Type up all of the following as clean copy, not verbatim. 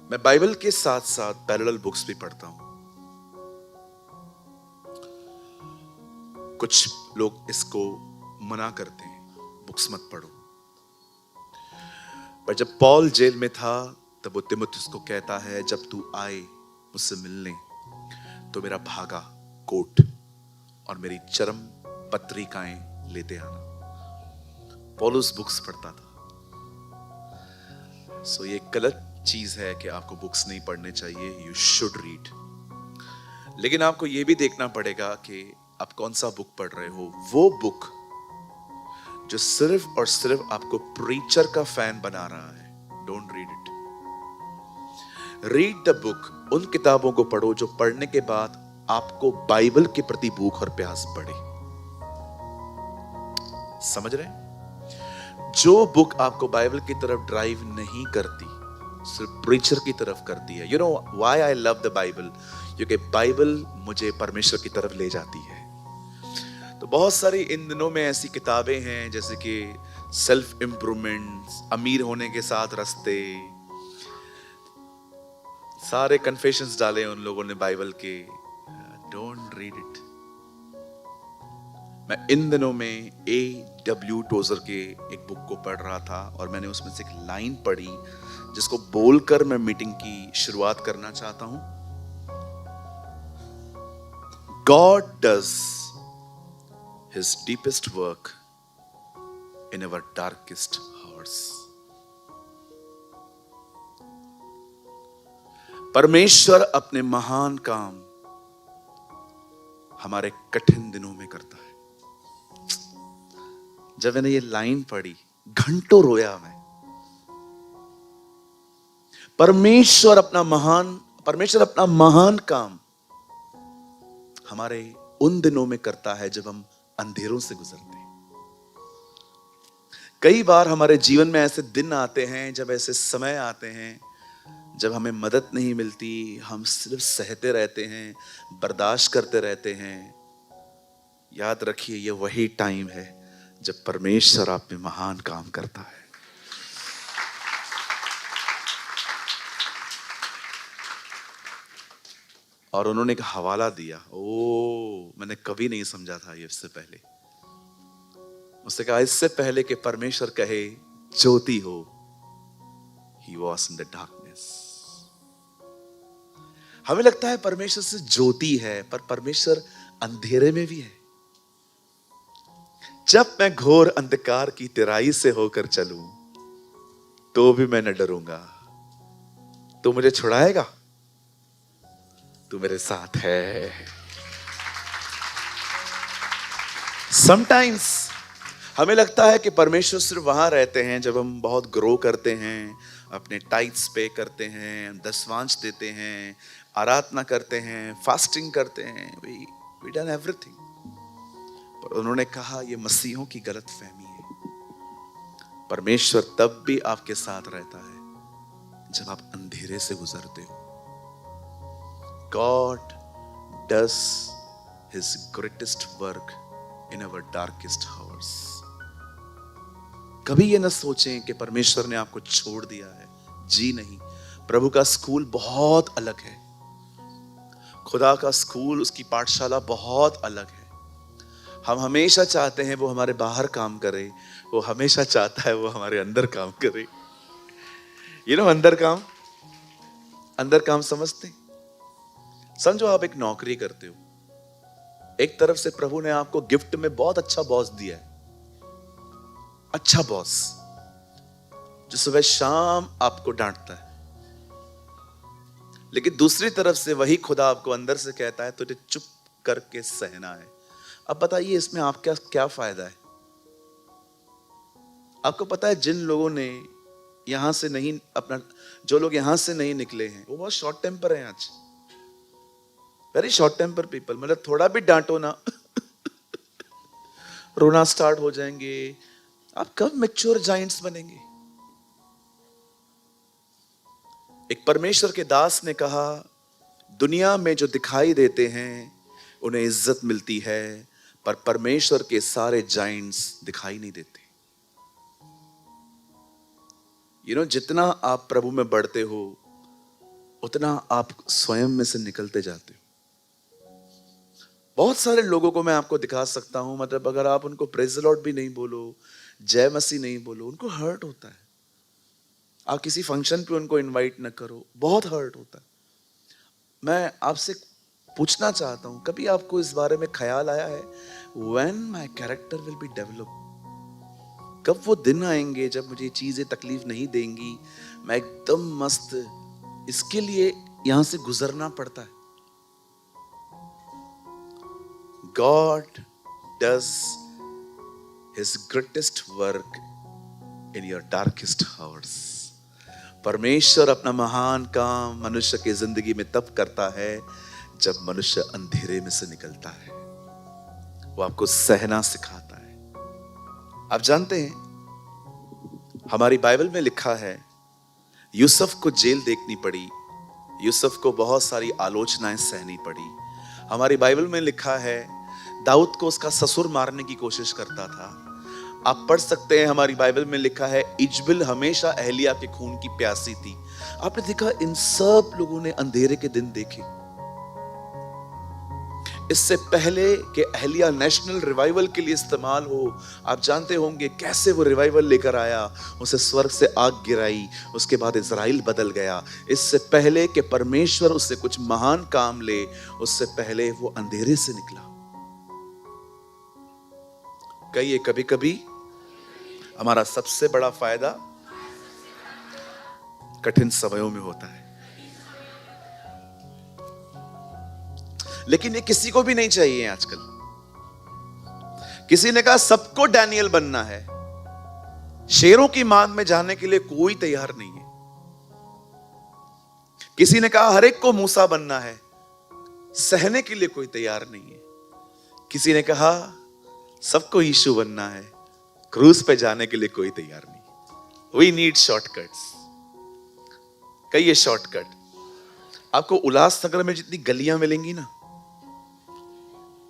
मैं बाइबल के साथ साथ पैरेलल बुक्स भी पढ़ता हूं। कुछ लोग इसको मना करते हैं, बुक्स मत पढ़ो। पर जब पॉल जेल में था तब वो तिमुथियुस को कहता है, जब तू आए मुझसे मिलने तो मेरा भागा कोट और मेरी चरम पत्रिकाएं लेते आना। पॉलुस बुक्स पढ़ता था। सो ये गलत चीज है कि आपको बुक्स नहीं पढ़ने चाहिए। यू शुड रीड, लेकिन आपको यह भी देखना पड़ेगा कि आप कौन सा बुक पढ़ रहे हो। वो बुक जो सिर्फ और सिर्फ आपको प्रीचर का फैन बना रहा है, don't read it. Read the book, उन किताबों को पढ़ो जो पढ़ने के बाद आपको बाइबल के प्रति भूख और प्यास बढ़े। समझ रहे हैं? जो बुक आपको बाइबल की तरफ ड्राइव नहीं करती, सिर्फ प्रीचर की तरफ करती है। You know why I love the Bible? क्योंकि बाइबल मुझे परमेश्वर की तरफ ले जाती है। तो बहुत सारी इन दिनों में ऐसी किताबें हैं जैसे कि सेल्फ इंप्रूवमेंट, अमीर होने के 7 रास्ते, सारे कन्फेशंस डाले उन लोगों ने बाइबल के। Don't read it. मैं इन दिनों में A.W. टोजर के एक बुक को पढ़ रहा था और मैंने उसमें से एक लाइन पढ़ी जिसको बोलकर मैं मीटिंग की शुरुआत करना चाहता हूं। God does His deepest work in our darkest hours. परमेश्वर अपने महान काम हमारे कठिन दिनों में करता है। जब मैंने ये लाइन पढ़ी, घंटों रोया मैं। परमेश्वर अपना महान काम हमारे उन दिनों में करता है जब हम अंधेरों से गुजरते हैं। कई बार हमारे जीवन में ऐसे दिन आते हैं, जब ऐसे समय आते हैं जब हमें मदद नहीं मिलती, हम सिर्फ सहते रहते हैं, बर्दाश्त करते रहते हैं। याद रखिए, ये वही टाइम है जब परमेश्वर आप में महान काम करता है। और उन्होंने एक हवाला दिया। मैंने कभी नहीं समझा था ये इससे पहले। उसने कहा, इससे पहले कि परमेश्वर कहे ज्योति हो, He was in the darkness। हमें लगता है परमेश्वर से ज्योति है, पर परमेश्वर अंधेरे में भी है। जब मैं घोर अंधकार की तिराई से होकर चलूं तो भी मैं न डरूंगा। तू मुझे छुड़ाएगा, तू मेरे साथ है। समटाइम्स हमें लगता है कि परमेश्वर सिर्फ वहां रहते हैं जब हम बहुत ग्रो करते हैं, अपने टाइट्स पे करते हैं, दशवांश देते हैं, आराधना करते हैं, फास्टिंग करते हैं। We done everything. पर उन्होंने कहा, ये मसीहों की गलत फहमी है। परमेश्वर तब भी आपके साथ रहता है जब आप अंधेरे से गुजरते हो। God does His greatest work in our darkest hours। कभी ये न सोचें कि परमेश्वर ने आपको छोड़ दिया है। जी नहीं, प्रभु का स्कूल बहुत अलग है। खुदा का स्कूल, उसकी पाठशाला बहुत अलग है। हम हमेशा चाहते हैं वो हमारे बाहर काम करे, वो हमेशा चाहता है वो हमारे अंदर काम करे। अंदर काम समझते हैं? समझो आप एक नौकरी करते हो। एक तरफ से प्रभु ने आपको गिफ्ट में बहुत अच्छा बॉस दिया है, अच्छा बॉस जो सुबह शाम आपको डांटता है। लेकिन दूसरी तरफ से वही खुदा आपको अंदर से कहता है तुझे चुप करके सहना है। अब बताइए, इसमें आपका क्या फायदा है? आपको पता है, जिन लोगों ने यहां से नहीं जो लोग यहां से नहीं निकले हैं, वो बहुत शॉर्ट टेम्पर हैं आज। Very short temper people. मतलब थोड़ा भी डांटो ना रोना स्टार्ट हो जाएंगे। आप कब मैच्योर जायंट्स बनेंगे? एक परमेश्वर के दास ने कहा, दुनिया में जो दिखाई देते हैं उन्हें इज्जत मिलती है, पर परमेश्वर के सारे जायंट्स दिखाई नहीं देते। जितना आप प्रभु में बढ़ते हो उतना आप स्वयं में से निकलते जाते हो। बहुत सारे लोगों को मैं आपको दिखा सकता हूं, मतलब अगर आप उनको प्रेज द लॉर्ड भी नहीं बोलो, जय मसीह नहीं बोलो, उनको हर्ट होता है। आप किसी फंक्शन पे उनको इनवाइट न करो, बहुत हर्ट होता है। मैं आपसे पूछना चाहता हूं, कभी आपको इस बारे में ख्याल आया है, when my character will be develop, कब वो दिन आएंगे जब मुझे चीजें तकलीफ नहीं देंगी, मैं एकदम मस्त, इसके लिए यहां से गुजरना पड़ता है। God does his greatest work in your darkest hours. परमेश्वर अपना महान काम मनुष्य की जिंदगी में तब करता है जब मनुष्य अंधेरे में से निकलता है। वो आपको सहना सिखाता है। आप जानते हैं हमारी बाइबल में लिखा है, यूसुफ को जेल देखनी पड़ी, यूसुफ को बहुत सारी आलोचनाएं सहनी पड़ी। हमारी बाइबल में लिखा है दाऊद को उसका ससुर मारने की कोशिश करता था। आप पढ़ सकते हैं, हमारी बाइबल में लिखा है इजबिल हमेशा अहलिया के खून की प्यासी थी। आपने देखा, इन सब लोगों ने अंधेरे के दिन देखे। इससे पहले कि अहलिया नेशनल रिवाइवल के लिए इस्तेमाल हो, आप जानते होंगे कैसे वो रिवाइवल लेकर आया, उसे स्वर्ग से आग गिराई, उसके बाद इजराइल बदल गया। इससे पहले कि परमेश्वर उससे कुछ महान काम ले, उससे पहले वो अंधेरे से निकला। कहिए, कभी कभी हमारा सबसे बड़ा फायदा कठिन समयों में होता है। लेकिन ये किसी को भी नहीं चाहिए आजकल। किसी ने कहा सबको डैनियल बनना है, शेरों की मांग में जाने के लिए कोई तैयार नहीं है। किसी ने कहा हर एक को मूसा बनना है, सहने के लिए कोई तैयार नहीं है। किसी ने कहा सबको यीशु बनना है, क्रूस पे जाने के लिए कोई तैयार नहीं। We need shortcuts. कहिए शॉर्टकट। आपको उल्लासनगर में जितनी गलियां मिलेंगी ना,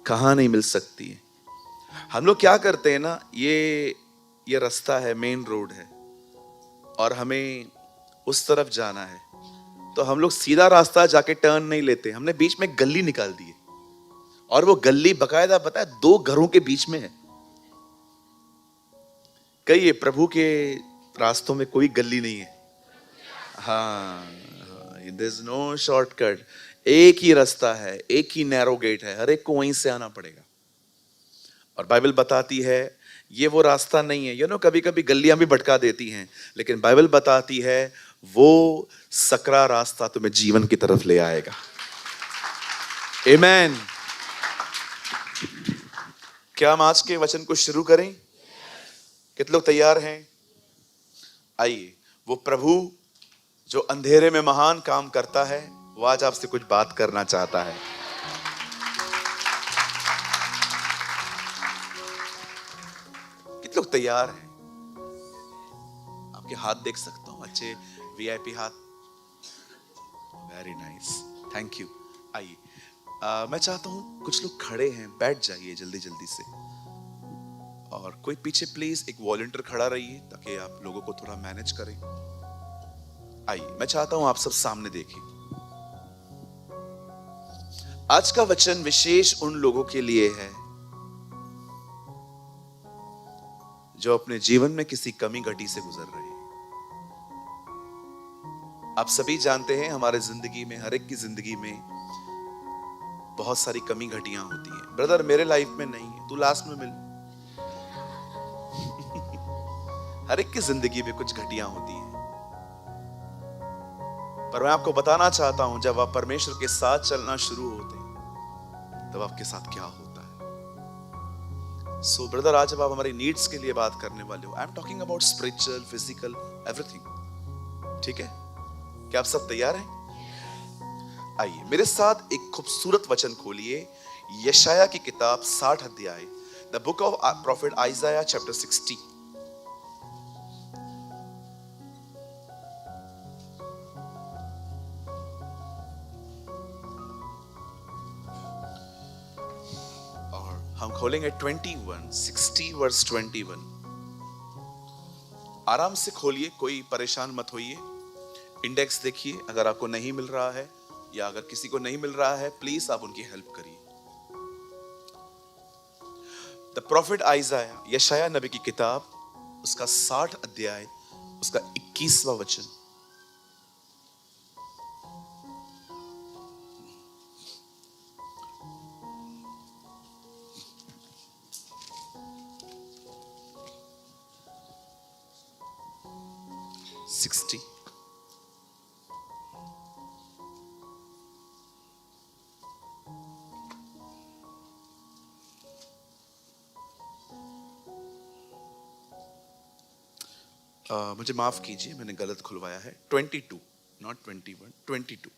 कहां नहीं मिल सकती है। हम लोग क्या करते हैं ना, ये रास्ता है, मेन रोड है और हमें उस तरफ जाना है, तो हम लोग सीधा रास्ता जाके टर्न नहीं लेते, हमने बीच में गली निकाल दी है। और वो गली बकायदा पता है 2 घरों के बीच में है। कहिए प्रभु के रास्तों में कोई गली नहीं है। हाँ, देयर इज नो शॉर्टकट। एक ही रास्ता है, एक ही नैरो गेट है, हर एक को वहीं से आना पड़ेगा। और बाइबल बताती है ये वो रास्ता नहीं है। कभी कभी गलियां भी भटका देती हैं, लेकिन बाइबल बताती है वो सकरा रास्ता तुम्हें जीवन की तरफ ले आएगा। आमेन। क्या हम आज के वचन को शुरू करें? कितने लोग तैयार हैं? आइए, वो प्रभु जो अंधेरे में महान काम करता है, वो आज आपसे कुछ बात करना चाहता है। कितने लोग तैयार हैं? आपके हाथ देख सकता हूं, अच्छे वीआईपी हाथ। Very nice, thank you. आइए, मैं चाहता हूं कुछ लोग खड़े हैं, बैठ जाइए जल्दी जल्दी से। और कोई पीछे प्लीज एक वॉलंटियर खड़ा रहिए ताकि आप लोगों को थोड़ा मैनेज करें। आइए, मैं चाहता हूं आप सब सामने देखें। आज का वचन विशेष उन लोगों के लिए है जो अपने जीवन में किसी कमी घटी से गुजर रहे हैं। आप सभी जानते हैं हमारे जिंदगी में, हर एक की जिंदगी में बहुत सारी कमी घटियां होती हैं। ब्रदर मेरे लाइफ में नहीं है, तू लास्ट में मिल। हर एक की जिंदगी में कुछ घटियां होती हैं, पर मैं आपको बताना चाहता हूं जब आप परमेश्वर के साथ चलना शुरू होते हैं तब आपके साथ क्या होता है। सो ब्रदर, आज जब आप हमारी नीड्स के लिए बात करने वाले हो, I am talking about spiritual, physical, everything. ठीक है? क्या आप सब तैयार हैं? आइए मेरे साथ एक खूबसूरत वचन खोलिए, यशाया की किताब 60 अध्याय, the book of profit आइज़ाया chapter 60। और हम खोलेंगे 21, 60 वर्स 21। आराम से खोलिए, कोई परेशान मत होइए। इंडेक्स देखिए, अगर आपको नहीं मिल रहा है या अगर किसी को नहीं मिल रहा है, प्लीज आप उनकी हेल्प करिए। द प्रॉफिट आइज़ाया, यशाया नबी की किताब, उसका 60 अध्याय, उसका 21वां वचन। मुझे माफ कीजिए, मैंने गलत खुलवाया है। 22, नॉट 21, 22।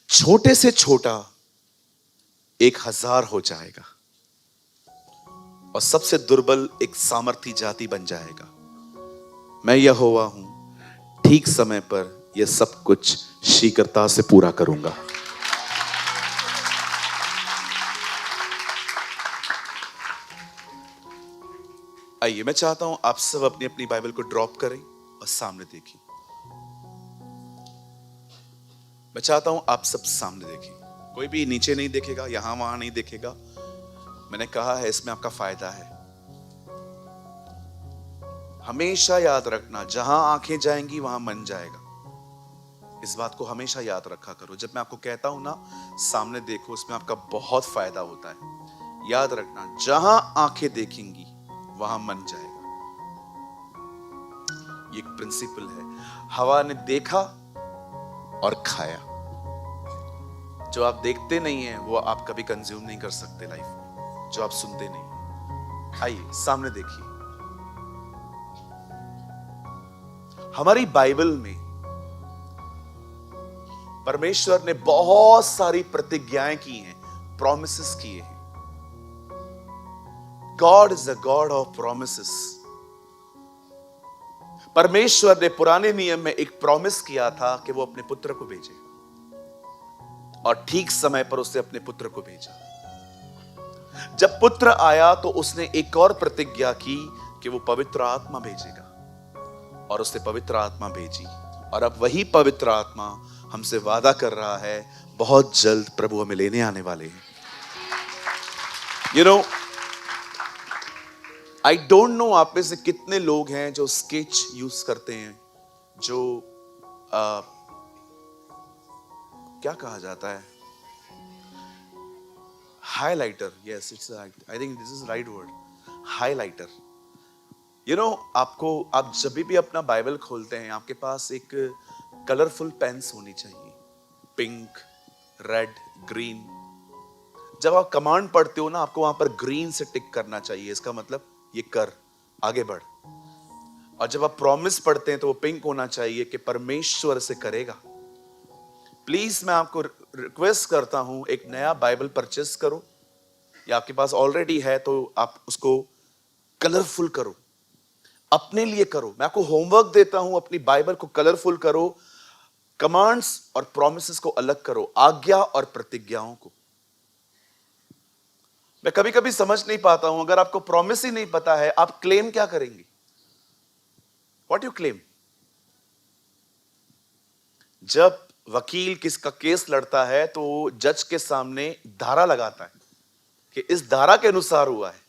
छोटे से छोटा 1000 हो जाएगा और सबसे दुर्बल एक सामर्थी जाति बन जाएगा। मैं यहोवा हूं, ठीक समय पर यह सब कुछ शीघ्रता से पूरा करूंगा। आइए, मैं चाहता हूं आप सब अपनी अपनी बाइबल को ड्रॉप करें और सामने देखिए। मैं चाहता हूं आप सब सामने देखें, कोई भी नीचे नहीं देखेगा, यहां वहां नहीं देखेगा। मैंने कहा है इसमें आपका फायदा है। हमेशा याद रखना, जहां आंखें जाएंगी वहां मन जाएगा। इस बात को हमेशा याद रखा करो। जब मैं आपको कहता हूं ना सामने देखो, इसमें आपका बहुत फायदा होता है। याद रखना, जहां आंखें देखेंगी वहां मन जाएगा। ये एक प्रिंसिपल है। हवा ने देखा और खाया। जो आप देखते नहीं है वो आप कभी कंज्यूम नहीं कर सकते लाइफ में, जो आप सुनते नहीं। आइए सामने देखिए, हमारी बाइबल में परमेश्वर ने बहुत सारी प्रतिज्ञाएं की हैं, प्रॉमिसेस किए हैं। God is a God of promises. परमेश्वर ने पुराने नियम में एक प्रॉमिस किया था कि वो अपने पुत्र को भेजे, और ठीक समय पर उसने अपने पुत्र को भेजा। जब पुत्र आया तो उसने एक और प्रतिज्ञा की कि वो पवित्र आत्मा भेजेगा, और उसने पवित्र आत्मा भेजी। और अब वही पवित्र आत्मा हमसे वादा कर रहा है, बहुत जल्द प्रभु हमें लेने आने वाले हैं। आई डोंट नो आप में से कितने लोग हैं जो स्केच यूज करते हैं, जो क्या कहा जाता है, highlighter. Yes, it's I think this is right word, highlighter. आप जब भी अपना बाइबल खोलते हैं, आपके पास एक कलरफुल पेन्स होनी चाहिए, पिंक, रेड, ग्रीन। जब आप कमांड पढ़ते हो ना, आपको वहां पर ग्रीन से टिक करना चाहिए। इसका मतलब ये कर, आगे बढ़। और जब आप प्रॉमिस पढ़ते हैं तो वो पिंक होना चाहिए कि परमेश्वर से करेगा। प्लीज मैं आपको रिक्वेस्ट करता हूं, एक नया बाइबल परचेस करो, या आपके पास ऑलरेडी है तो आप उसको कलरफुल करो, अपने लिए करो। मैं आपको होमवर्क देता हूं, अपनी बाइबल को कलरफुल करो। कमांड्स और प्रॉमिसेस को अलग करो, आज्ञा और प्रतिज्ञाओं को। मैं कभी कभी समझ नहीं पाता हूं, अगर आपको प्रॉमिस ही नहीं पता है, आप क्लेम क्या करेंगे? What you claim? जब वकील किसका केस लड़ता है तो जज के सामने धारा लगाता है कि इस धारा के अनुसार हुआ है।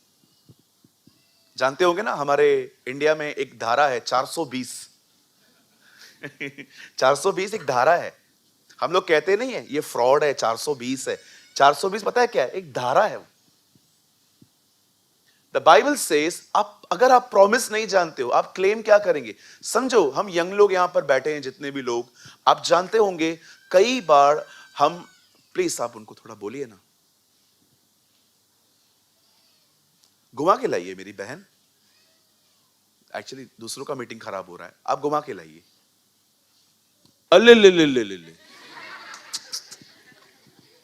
जानते होंगे ना, हमारे इंडिया में एक धारा है 420। 420 एक धारा है। हम लोग कहते नहीं है ये फ्रॉड है, 420 है। 420 पता है क्या है? एक धारा है। द बाइबल सेज, अगर आप प्रॉमिस नहीं जानते हो, आप क्लेम क्या करेंगे? समझो, हम यंग लोग यहां पर बैठे हैं, जितने भी लोग, आप जानते होंगे कई बार हम, प्लीज आप उनको थोड़ा बोलिए ना, घुमा के लाइए मेरी बहन। एक्चुअली दूसरों का मीटिंग खराब हो रहा है, आप घुमा के लाइए। अले ले ले ले ले ले,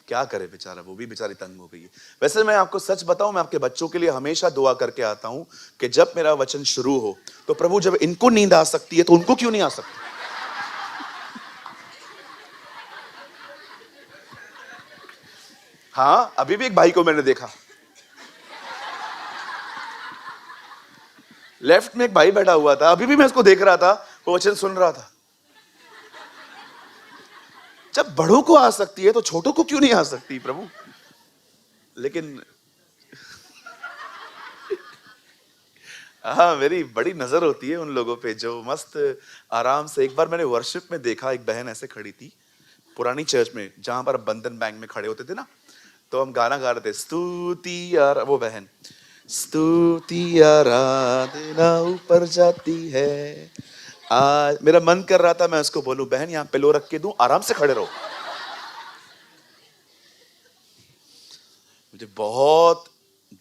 क्या करे बेचारा, वो भी बेचारी तंग हो गई है। वैसे मैं आपको सच बताऊं, मैं आपके बच्चों के लिए हमेशा दुआ करके आता हूं कि जब मेरा वचन शुरू हो तो प्रभु, जब इनको नींद आ सकती है तो उनको क्यों नहीं आ सकती? हाँ, अभी भी एक भाई को मैंने देखा, लेफ्ट में एक भाई बैठा हुआ था, अभी भी मैं उसको देख रहा था, वो वचन सुन रहा था। जब बड़ों को आ सकती है तो छोटों को क्यों नहीं आ सकती प्रभु? लेकिन हाँ, मेरी बड़ी नजर होती है उन लोगों पे जो मस्त आराम से। एक बार मैंने वर्शिप में देखा, एक बहन ऐसे खड़ी थी पुरानी चर्च में जहां पर बंधन बैंक में खड़े होते थे ना, तो हम गाना गा रहे थे, स्तुति वो बहन, स्तुति आराधना ऊपर जाती है। आज मेरा मन कर रहा था मैं उसको बोलूं, बहन यहाँ पिलो रख के दूं, आराम से खड़े रहो। मुझे बहुत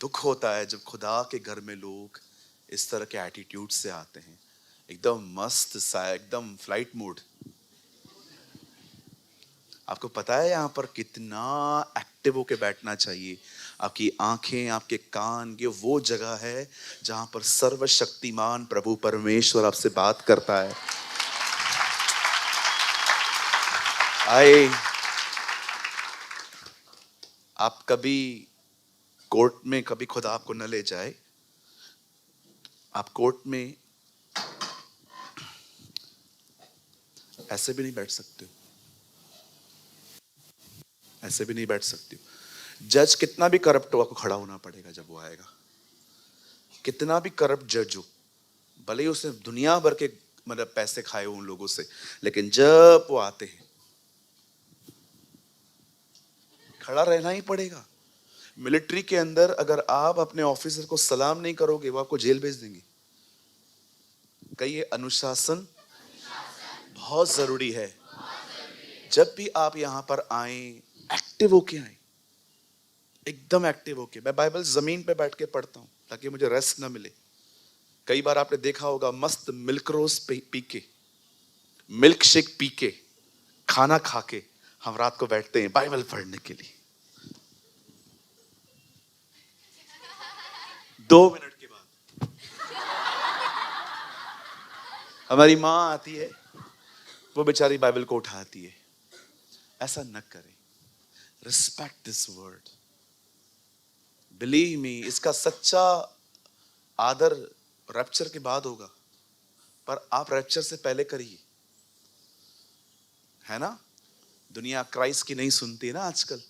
दुख होता है जब खुदा के घर में लोग इस तरह के एटीट्यूड से आते हैं, एकदम मस्त सा, एकदम फ्लाइट मोड। आपको पता है यहाँ पर कितना एक्टिव होके बैठना चाहिए? आपकी आंखें, आपके कान, ये वो जगह है जहां पर सर्वशक्तिमान प्रभु परमेश्वर आपसे बात करता है। आए, आप कभी कोर्ट में, कभी खुदा आपको न ले जाए, आप कोर्ट में ऐसे भी नहीं बैठ सकते हो, ऐसे भी नहीं बैठ सकते हो। जज कितना भी करप्ट हो, आपको खड़ा होना पड़ेगा जब वो आएगा। कितना भी करप्ट जज हो, भले ही उसने दुनिया भर के मतलब पैसे खाए हो उन लोगों से, लेकिन जब वो आते हैं खड़ा रहना ही पड़ेगा। मिलिट्री के अंदर अगर आप अपने ऑफिसर को सलाम नहीं करोगे, वो आपको जेल भेज देंगे। कहिए, अनुशासन बहुत जरूरी है। जब भी आप यहां पर आए, एक्टिव होके आए, एकदम एक्टिव होके। मैं बाइबल जमीन पे बैठ के पढ़ता हूं ताकि मुझे रेस्ट ना मिले। कई बार आपने देखा होगा, मस्त मिल्क रोज पी के, मिल्क शेक पी के, खाना खा के हम रात को बैठते हैं बाइबल पढ़ने के लिए। 2 मिनट के बाद हमारी माँ आती है, वो बेचारी बाइबल को उठाती है। ऐसा न करें। Respect this word. Believe me, इसका सच्चा आदर रैप्चर के बाद होगा, पर आप रैप्चर से पहले करिए, है ना? दुनिया क्राइस्ट की नहीं सुनती ना आजकल।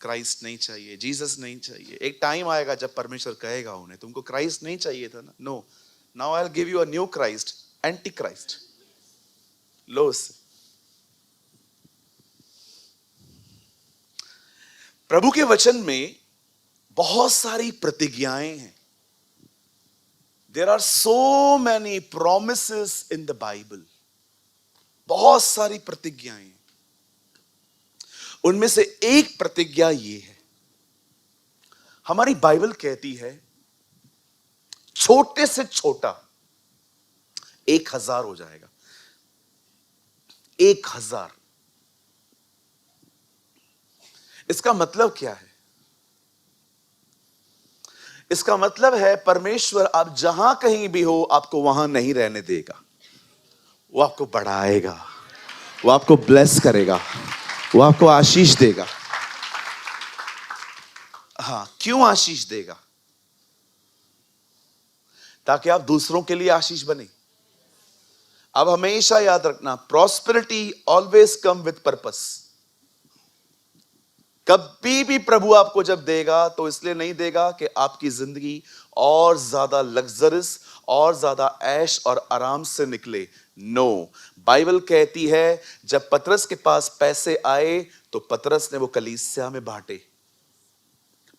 क्राइस्ट नहीं चाहिए, जीसस नहीं चाहिए। एक टाइम आएगा जब परमेश्वर कहेगा उन्हें, तुमको क्राइस्ट नहीं चाहिए था ना? No, now I will give you a new Christ, anti Christ. लो उससे। प्रभु के वचन में बहुत सारी प्रतिज्ञाएं हैं। There are so many promises in the Bible. बहुत सारी प्रतिज्ञाएं। उनमें से एक प्रतिज्ञा ये है, हमारी बाइबल कहती है छोटे से छोटा 1000 हो जाएगा। 1000। इसका मतलब क्या है? इसका मतलब है परमेश्वर आप जहां कहीं भी हो, आपको वहां नहीं रहने देगा। वो आपको बढ़ाएगा, वो आपको ब्लेस करेगा, वो आपको आशीष देगा। हाँ, क्यों आशीष देगा? ताकि आप दूसरों के लिए आशीष बने। अब हमेशा याद रखना, prosperity always come with purpose. कभी भी प्रभु आपको जब देगा तो इसलिए नहीं देगा कि आपकी जिंदगी और ज्यादा लग्जरियस और ज्यादा ऐश और आराम से निकले। नो, बाइबल कहती है जब पतरस के पास पैसे आए तो पतरस ने वो कलीसिया में बांटे।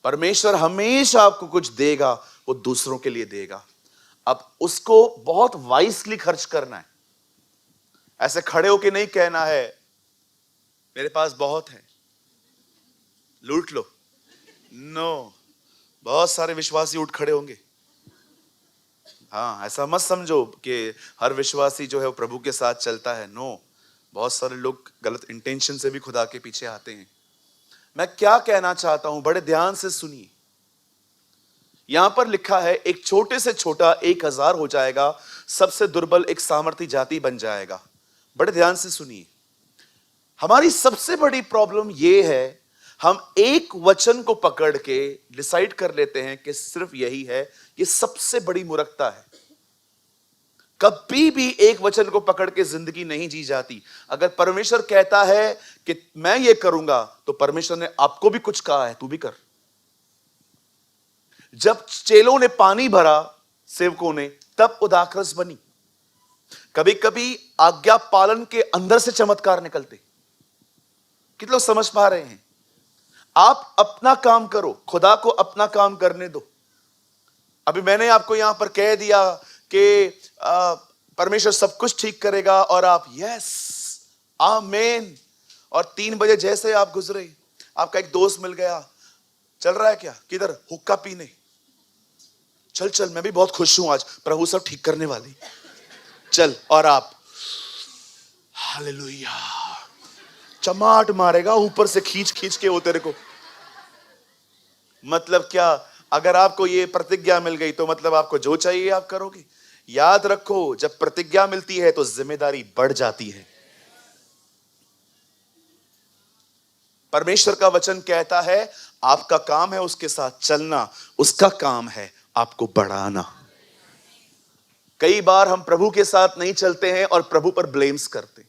परमेश्वर हमेशा आपको कुछ देगा, वो दूसरों के लिए देगा। अब उसको बहुत वाइसली खर्च करना है। ऐसे खड़े होके नहीं कहना है मेरे पास बहुत है, लूट लो। नो, बहुत सारे विश्वासी उठ खड़े होंगे। हाँ, ऐसा मत समझो कि हर विश्वासी जो है वो प्रभु के साथ चलता है। नो, बहुत सारे लोग गलत इंटेंशन से भी खुदा के पीछे आते हैं। मैं क्या कहना चाहता हूं, बड़े ध्यान से सुनिए। यहां पर लिखा है एक छोटे से छोटा 1000 हो जाएगा, सबसे दुर्बल एक सामर्थी जाति बन जाएगा। बड़े ध्यान से सुनिए। हमारी सबसे बड़ी प्रॉब्लम यह है, हम एक वचन को पकड़ के डिसाइड कर लेते हैं कि सिर्फ यही है। ये सबसे बड़ी मूर्खता है। कभी भी एक वचन को पकड़ के जिंदगी नहीं जी जाती। अगर परमेश्वर कहता है कि मैं ये करूंगा, तो परमेश्वर ने आपको भी कुछ कहा है, तू भी कर। जब चेलों ने पानी भरा, सेवकों ने, तब उदाकरस बनी। कभी कभी आज्ञा पालन के अंदर से चमत्कार निकलते। कितने लोग समझ पा रहे हैं? आप अपना काम करो, खुदा को अपना काम करने दो। अभी मैंने आपको यहां पर कह दिया कि परमेश्वर सब कुछ ठीक करेगा, और आप यस आमेन। और 3 बजे जैसे आप गुजरे, आपका एक दोस्त मिल गया, चल रहा है क्या, किधर, हुक्का पीने, चल चल, मैं भी बहुत खुश हूं, आज प्रभु सब ठीक करने वाले, चल। और आप हालेलुया, चमाट मारेगा ऊपर से खींच खींच के वो तेरे को। मतलब क्या? अगर आपको ये प्रतिज्ञा मिल गई तो मतलब आपको जो चाहिए आप करोगे। याद रखो, जब प्रतिज्ञा मिलती है तो जिम्मेदारी बढ़ जाती है। परमेश्वर का वचन कहता है आपका काम है उसके साथ चलना, उसका काम है आपको बढ़ाना। कई बार हम प्रभु के साथ नहीं चलते हैं और प्रभु पर ब्लेम्स करते।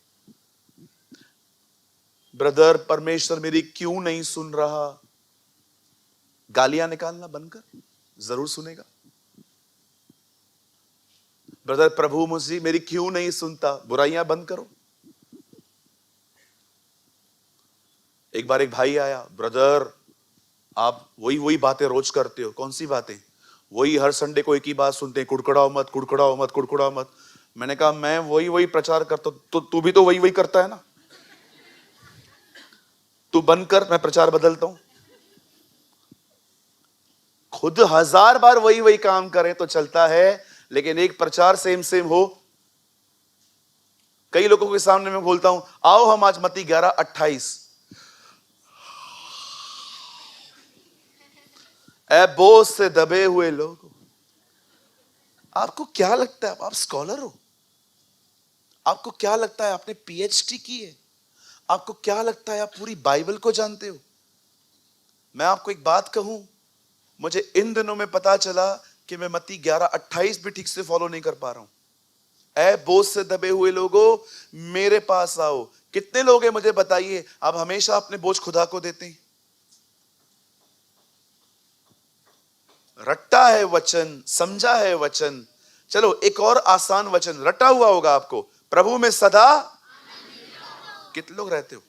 ब्रदर, परमेश्वर मेरी क्यों नहीं सुन रहा? गालियां निकालना बंद कर, जरूर सुनेगा। ब्रदर, प्रभु मुझे मेरी क्यों नहीं सुनता? बुराइयां बंद करो। एक बार एक भाई आया, ब्रदर आप वही वही बातें रोज करते हो। कौन सी बातें? वही हर संडे को एक ही बात सुनते हैं, कुड़कुड़ाओ मत, कुड़कुड़ाओ मत, कुड़कुड़ाओ मत। मैंने कहा मैं वही वही प्रचार करता हूं, तो तू भी तो वही वही करता है ना, तू बंद कर, मैं प्रचार बदलता हूं। खुद 1000 बार वही वही काम करें तो चलता है, लेकिन एक प्रचार सेम सेम हो। कई लोगों के सामने मैं बोलता हूं, आओ हम आज मत्ती 11:28, ऐ बोझ से दबे हुए लोग। आपको क्या लगता है आप स्कॉलर हो? आपको क्या लगता है आपने पीएचडी की है? आपको क्या लगता है आप पूरी बाइबल को जानते हो? मैं आपको एक बात कहूं, मुझे इन दिनों में पता चला कि मैं मत्ती 11:28 भी ठीक से फॉलो नहीं कर पा रहा हूं। ऐ बोझ से दबे हुए लोगों, मेरे पास आओ। कितने लोग हैं मुझे बताइए, आप हमेशा अपने बोझ खुदा को देते हैं? रट्टा है वचन, समझा है वचन। चलो एक और आसान वचन रटा हुआ होगा आपको, प्रभु में सदा। कितने लोग रहते हो?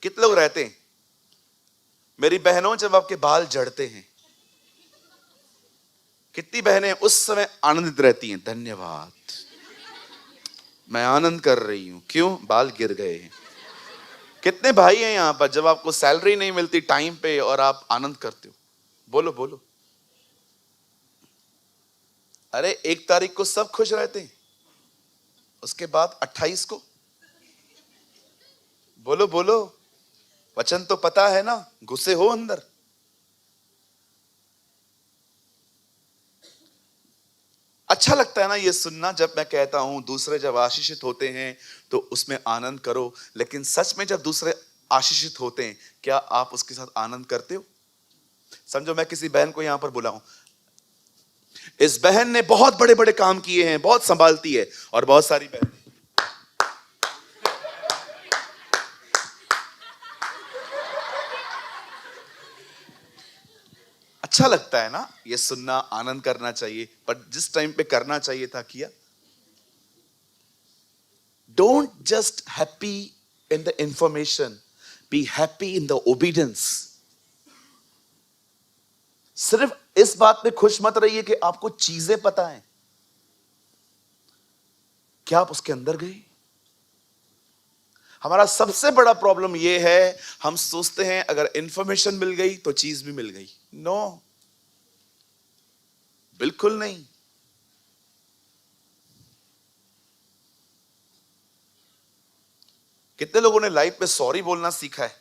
कितने लोग रहते हैं? मेरी बहनों, जब आपके बाल झड़ते हैं, कितनी बहनें उस समय आनंदित रहती हैं? धन्यवाद, मैं आनंद कर रही हूं। क्यों? बाल गिर गए हैं। कितने भाई हैं यहां पर, जब आपको सैलरी नहीं मिलती टाइम पे और आप आनंद करते हो? बोलो बोलो। अरे 1 तारीख को सब खुश रहते हैं, उसके बाद 28 को? बोलो बोलो, वचन तो पता है ना, घुसे हो अंदर। अच्छा लगता है ना ये सुनना, जब मैं कहता हूं दूसरे जब आशीषित होते हैं तो उसमें आनंद करो। लेकिन सच में जब दूसरे आशीषित होते हैं, क्या आप उसके साथ आनंद करते हो? समझो मैं किसी बहन को यहां पर बुलाऊं, इस बहन ने बहुत बड़े बड़े काम किए हैं, बहुत संभालती है, और बहुत सारी बहन, अच्छा लगता है ना ये सुनना, आनंद करना चाहिए, पर जिस टाइम पे करना चाहिए था किया। Don't just happy in the information, be happy in the obedience. सिर्फ इस बात पे खुश मत रहिए कि आपको चीजें पता है, क्या आप उसके अंदर गए? हमारा सबसे बड़ा प्रॉब्लम यह है, हम सोचते हैं अगर इंफॉर्मेशन मिल गई तो चीज भी मिल गई। नो, बिल्कुल नहीं। कितने लोगों ने लाइफ में सॉरी बोलना सीखा है?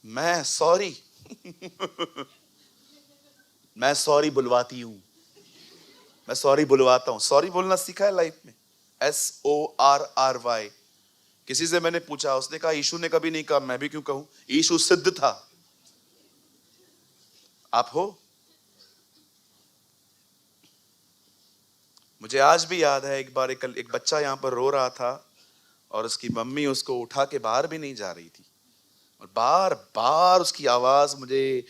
मैं सॉरी मैं सॉरी बुलवाती हूं, मैं सॉरी बुलवाता हूं। सॉरी बोलना सीखा है लाइफ में, SORRY। किसी से मैंने पूछा, उसने कहा यीशु ने कभी नहीं कहा, मैं भी क्यों कहूं? यीशु सिद्ध था। आप हो? मुझे आज भी याद है, एक बार एक बच्चा यहां पर रो रहा था और उसकी मम्मी उसको उठा के बाहर भी नहीं जा रही थी, और बार बार उसकी आवाज मुझे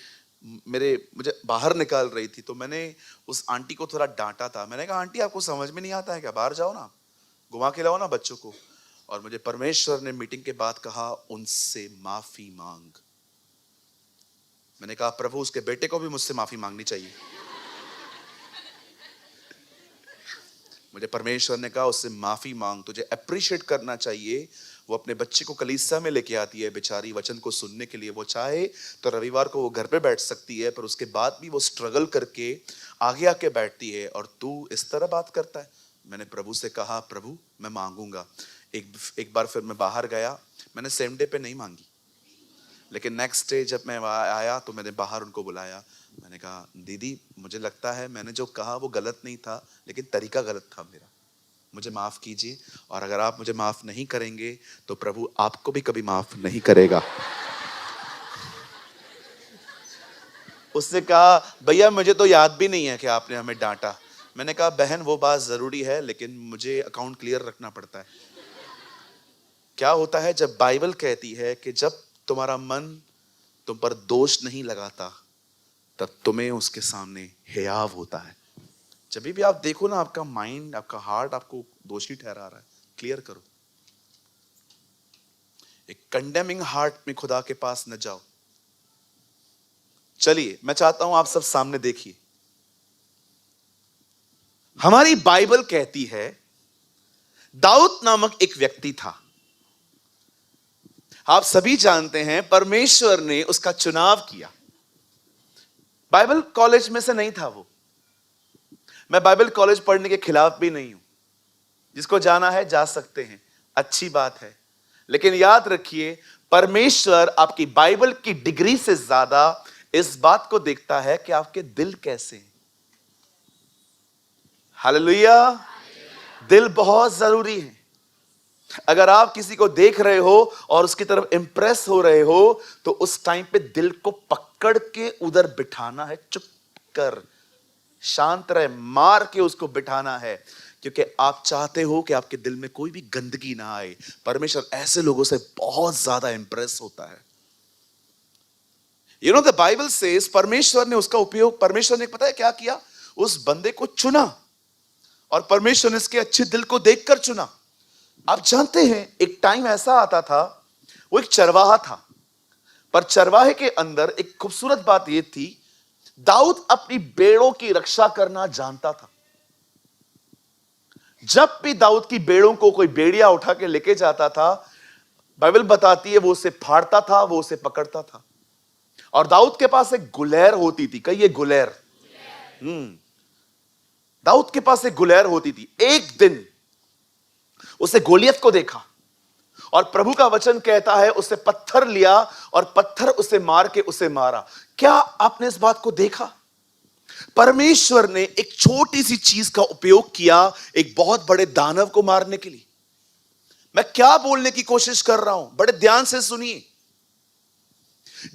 बाहर निकाल रही थी। तो मैंने उस आंटी को थोड़ा डांटा था। मैंने कहा, आंटी आपको समझ में नहीं आता है क्या? बाहर जाओ ना, घुमा के लाओ ना बच्चों को। और मुझे परमेश्वर ने मीटिंग के बाद कहा, उनसे माफी मांग। मैंने कहा, प्रभु उसके बेटे को भी मुझसे माफी मांगनी चाहिए। मुझे परमेश्वर ने कहा, उससे माफी मांग, तुझे अप्रिशिएट करना चाहिए। वो अपने बच्चे को कलीसिया में लेके आती है बेचारी, वचन को सुनने के लिए। वो चाहे तो रविवार को वो घर पे बैठ सकती है, पर उसके बाद भी वो स्ट्रगल करके आगे आके बैठती है, और तू इस तरह बात करता है। मैंने प्रभु से कहा, प्रभु मैं मांगूंगा। एक बार फिर मैं बाहर गया। मैंने सेम डे पे नहीं मांगी, लेकिन नेक्स्ट डे जब मैं आया तो मैंने बाहर उनको बुलाया। मैंने कहा, दीदी मुझे लगता है मैंने जो कहा वो गलत नहीं था, लेकिन तरीका गलत था मेरा, मुझे माफ कीजिए। और अगर आप मुझे माफ नहीं करेंगे तो प्रभु आपको भी कभी माफ नहीं करेगा। उसने कहा, भैया मुझे तो याद भी नहीं है कि आपने हमें डांटा। मैंने कहा, बहन वो बात जरूरी है, लेकिन मुझे अकाउंट क्लियर रखना पड़ता है। क्या होता है जब बाइबल कहती है कि जब तुम्हारा मन तुम पर दोष नहीं लगाता, तब तुम्हें उसके सामने हियाव होता है। जब भी आप देखो ना, आपका माइंड, आपका हार्ट आपको दोषी ठहरा रहा है, क्लियर करो। एक कंडेमिंग हार्ट में खुदा के पास न जाओ। चलिए, मैं चाहता हूं आप सब सामने देखिए। हमारी बाइबल कहती है, दाऊद नामक एक व्यक्ति था। आप सभी जानते हैं परमेश्वर ने उसका चुनाव किया। बाइबल कॉलेज में से नहीं था वो। मैं बाइबल कॉलेज पढ़ने के खिलाफ भी नहीं हूं। जिसको जाना है जा सकते हैं, अच्छी बात है। लेकिन याद रखिए, परमेश्वर आपकी बाइबल की डिग्री से ज्यादा इस बात को देखता है कि आपके दिल कैसे हैं। हालेलुया। दिल बहुत जरूरी है। अगर आप किसी को देख रहे हो और उसकी तरफ इंप्रेस हो रहे हो, तो उस टाइम पे दिल को पकड़ के उधर बिठाना है। चुप कर, शांत रहे, मार के उसको बिठाना है, क्योंकि आप चाहते हो कि आपके दिल में कोई भी गंदगी ना आए। परमेश्वर ऐसे लोगों से बहुत ज्यादा इंप्रेस होता है। You know the Bible says, परमेश्वर ने उसका उपयोग, परमेश्वर ने पता है क्या किया? उस बंदे को चुना, और परमेश्वर ने इसके अच्छे दिल को देखकर चुना। आप जानते हैं, एक टाइम ऐसा आता था, वो एक चरवाहा था, पर चरवाहे के अंदर एक खूबसूरत बात यह थी, दाऊद अपनी भेड़ों की रक्षा करना जानता था। जब भी दाऊद की भेड़ों को कोई भेड़िया उठा के लेके जाता था, बाइबल बताती है वो उसे फाड़ता था, वो उसे पकड़ता था। और दाऊद के पास एक गुलैर होती थी। कहिए गुलैर। दाऊद के पास एक गुलैर होती थी। एक दिन उसे गोलियत को देखा, और प्रभु का वचन कहता है उसे पत्थर लिया और पत्थर उसे मार के उसे मारा। क्या आपने इस बात को देखा? परमेश्वर ने एक छोटी सी चीज का उपयोग किया एक बहुत बड़े दानव को मारने के लिए। मैं क्या बोलने की कोशिश कर रहा हूं, बड़े ध्यान से सुनिए।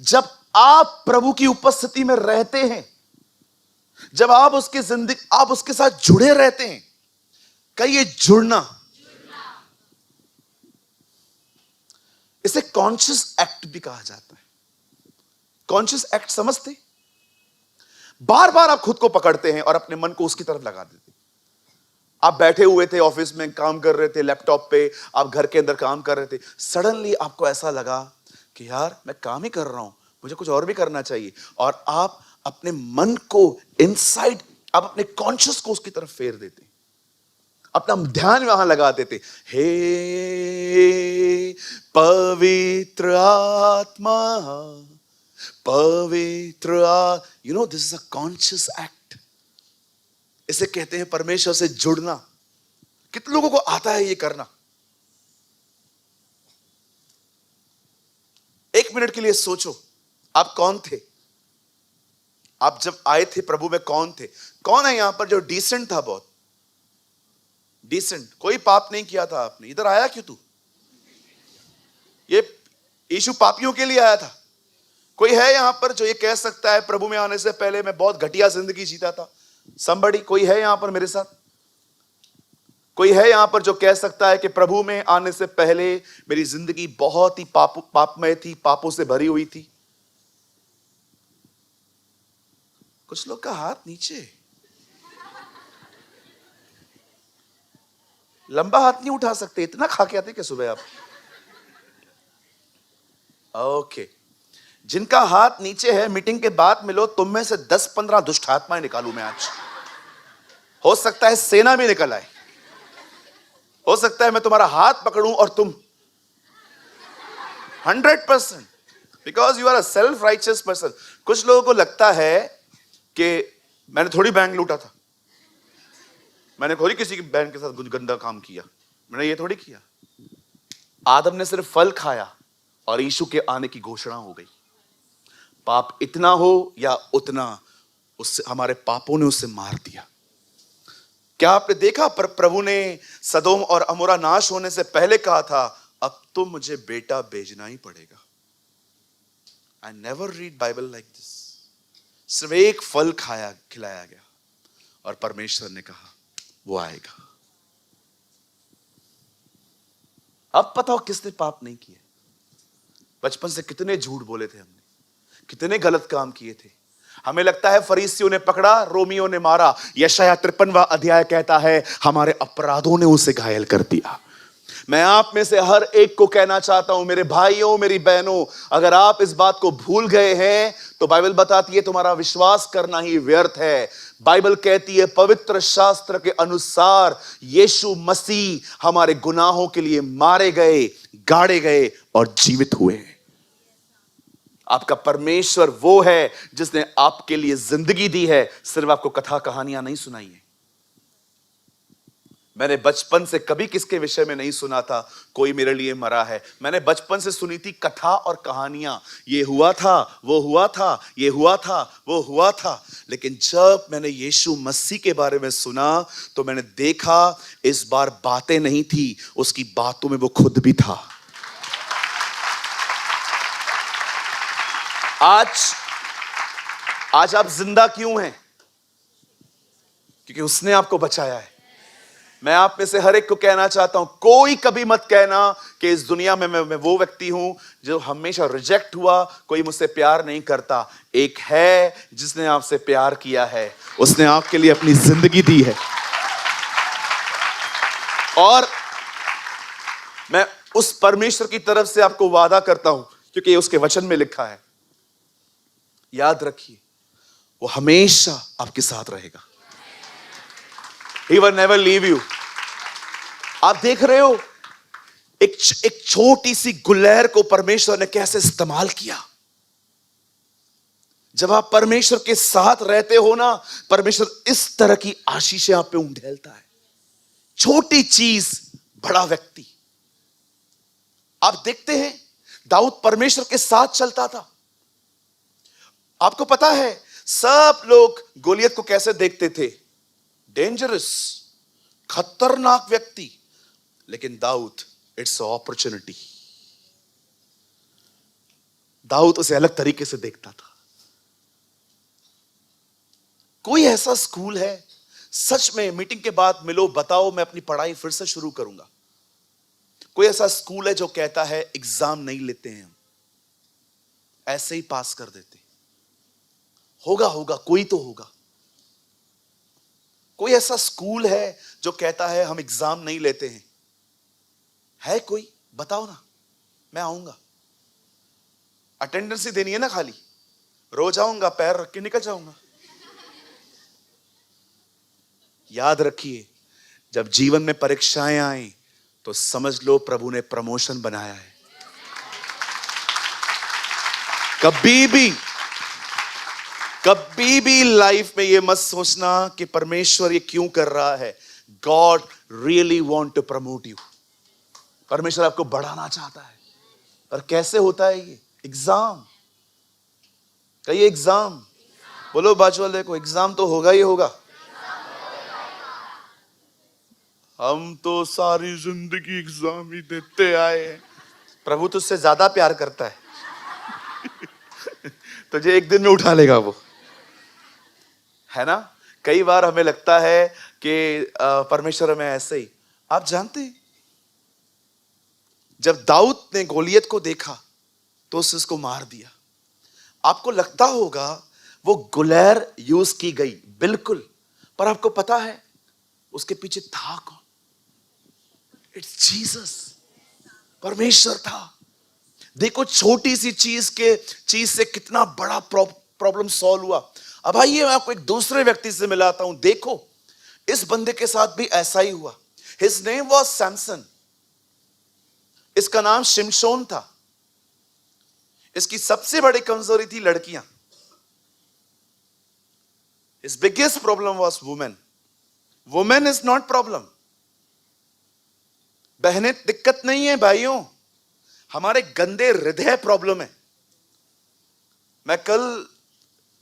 जब आप प्रभु की उपस्थिति में रहते हैं, जब आप उसकी जिंदगी, आप उसके साथ जुड़े रहते हैं, कहिए जुड़ना। इसे कॉन्शियस एक्ट भी कहा जाता है। कॉन्शियस एक्ट समझते? बार बार आप खुद को पकड़ते हैं और अपने मन को उसकी तरफ लगा देते हैं। आप बैठे हुए थे, ऑफिस में काम कर रहे थे, लैपटॉप पे, आप घर के अंदर काम कर रहे थे, सडनली आपको ऐसा लगा कि यार मैं काम ही कर रहा हूं, मुझे कुछ और भी करना चाहिए। और आप अपने मन को इनसाइड, आप अपने कॉन्शियस को उसकी तरफ फेर देते, अपना ध्यान वहां लगा देते। हे पवित्र आत्मा, पवित्र, you know this is a conscious act. इसे कहते हैं परमेश्वर से जुड़ना। कितने लोगों को आता है ये करना? एक मिनट के लिए सोचो, आप कौन थे? आप जब आए थे प्रभु में कौन थे? कौन है यहां पर जो डिसेंट था? बहुत डिसेंट, कोई पाप नहीं किया था आपने। इधर आया क्यों तू? ये यीशु पापियों के लिए आया था। कोई है यहां पर जो ये कह सकता है प्रभु में आने से पहले मैं बहुत घटिया जिंदगी जीता था? समबड़ी, कोई है यहां पर मेरे साथ? कोई है यहां पर जो कह सकता है कि प्रभु में आने से पहले मेरी जिंदगी बहुत ही पापमय थी, पापों से भरी हुई थी? कुछ लोग का हाथ नीचे, लंबा हाथ नहीं उठा सकते, इतना खा के आते क्या सुबह आप? ओके, जिनका हाथ नीचे है मीटिंग के बाद मिलो, तुम में से 10-15 दुष्ट आत्माएं निकालू मैं आज। हो सकता है सेना भी निकल आए, हो सकता है मैं तुम्हारा हाथ पकड़ूं और तुम 100%, because you are a self righteous person. कुछ लोगों को लगता है कि मैंने थोड़ी बैंक लूटा था, मैंने थोड़ी किसी की बैंक के साथ कुछ गंदा काम किया, मैंने ये थोड़ी किया। आदम ने सिर्फ फल खाया और यीशु के आने की घोषणा हो गई। पाप इतना हो या उतना, उससे हमारे पापों ने उसे मार दिया। क्या आपने देखा पर प्रभु ने सदोम और अमोरा नाश होने से पहले कहा था, अब तो मुझे बेटा भेजना ही पड़ेगा। I never read Bible like this. सिर्फ एक फल खिलाया गया और परमेश्वर ने कहा वो आएगा। अब पता हो किसने पाप नहीं किए? बचपन से कितने झूठ बोले थे हमने, कितने गलत काम किए थे। हमें लगता है फरीसियों ने पकड़ा, रोमियो ने मारा। यशायाह 53वां अध्याय कहता है हमारे अपराधों ने उसे घायल कर दिया। मैं आप में से हर एक को कहना चाहता हूं, मेरे भाइयों, मेरी बहनों, अगर आप इस बात को भूल गए हैं तो बाइबल बताती है तुम्हारा विश्वास करना ही व्यर्थ है। बाइबल कहती है पवित्र शास्त्र के अनुसार यीशु मसीह हमारे गुनाहों के लिए मारे गए, गाड़े गए और जीवित हुए। आपका परमेश्वर वो है जिसने आपके लिए जिंदगी दी है, सिर्फ आपको कथा कहानियां नहीं सुनाई है। मैंने बचपन से कभी किसके विषय में नहीं सुना था कोई मेरे लिए मरा है। मैंने बचपन से सुनी थी कथा और कहानियां, ये हुआ था, वो हुआ था, ये हुआ था, वो हुआ था। लेकिन जब मैंने यीशु मसीह के बारे में सुना तो मैंने देखा इस बार बातें नहीं थी, उसकी बातों में वो खुद भी था। आज आप जिंदा क्यों हैं? क्योंकि उसने आपको बचाया है। मैं आप में से हर एक को कहना चाहता हूं, कोई कभी मत कहना कि इस दुनिया में मैं वो व्यक्ति हूं जो हमेशा रिजेक्ट हुआ, कोई मुझसे प्यार नहीं करता। एक है जिसने आपसे प्यार किया है, उसने आपके लिए अपनी जिंदगी दी है। और मैं उस परमेश्वर की तरफ से आपको वादा करता हूं, क्योंकि उसके वचन में लिखा है, याद रखिए वो हमेशा आपके साथ रहेगा। He will never leave you। आप देख रहे हो एक छोटी सी गुलहर को परमेश्वर ने कैसे इस्तेमाल किया। जब आप परमेश्वर के साथ रहते हो ना, परमेश्वर इस तरह की आशीषें आप पे उंडेलता है। छोटी चीज बड़ा व्यक्ति। आप देखते हैं दाऊद परमेश्वर के साथ चलता था। आपको पता है सब लोग गोलियत को कैसे देखते थे? डेंजरस, खतरनाक व्यक्ति। लेकिन दाऊद, इट्स अपॉर्चुनिटी। दाऊद उसे अलग तरीके से देखता था। कोई ऐसा स्कूल है, सच में मीटिंग के बाद मिलो, बताओ मैं अपनी पढ़ाई फिर से शुरू करूंगा। कोई ऐसा स्कूल है जो कहता है एग्जाम नहीं लेते हैं हम, ऐसे ही पास कर देते? होगा, कोई तो होगा। कोई ऐसा स्कूल है जो कहता है हम एग्जाम नहीं लेते हैं? है कोई? बताओ ना, मैं आऊंगा। अटेंडेंस ही देनी है ना, खाली रोज आऊंगा, पैर रख के निकल जाऊंगा। याद रखिए, जब जीवन में परीक्षाएं आए तो समझ लो प्रभु ने प्रमोशन बनाया है। कभी भी लाइफ में ये मत सोचना कि परमेश्वर ये क्यों कर रहा है। God really want to promote you. परमेश्वर आपको बढ़ाना चाहता है। पर कैसे होता है ये? एग्जाम। कहिए एग्जाम। बोलो बाजू वाले को, एग्जाम तो होगा ही होगा। हम तो सारी जिंदगी एग्जाम ही देते आए हैं। प्रभु तुझसे ज्यादा प्यार करता है। तुझे एक दिन में उठा लेगा वो, है ना। कई बार हमें लगता है कि परमेश्वर हमें ऐसे ही। आप जानते हैं, जब दाऊद ने गोलियत को देखा तो उसने उसको मार दिया। आपको लगता होगा वो गुलैर यूज की गई, बिल्कुल, पर आपको पता है उसके पीछे था कौन? इट्स जीसस, परमेश्वर था। देखो छोटी सी चीज से कितना बड़ा प्रॉब्लम सॉल्व हुआ। अब आइए मैं आपको एक दूसरे व्यक्ति से मिलाता हूं। देखो इस बंदे के साथ भी ऐसा ही हुआ। His name was Samson. इसका नाम शिमशोन था। इसकी सबसे बड़ी कमजोरी थी लड़कियां। His biggest problem was women. Women is not problem. बहनें दिक्कत नहीं है भाइयों, हमारे गंदे हृदय प्रॉब्लम है। मैं कल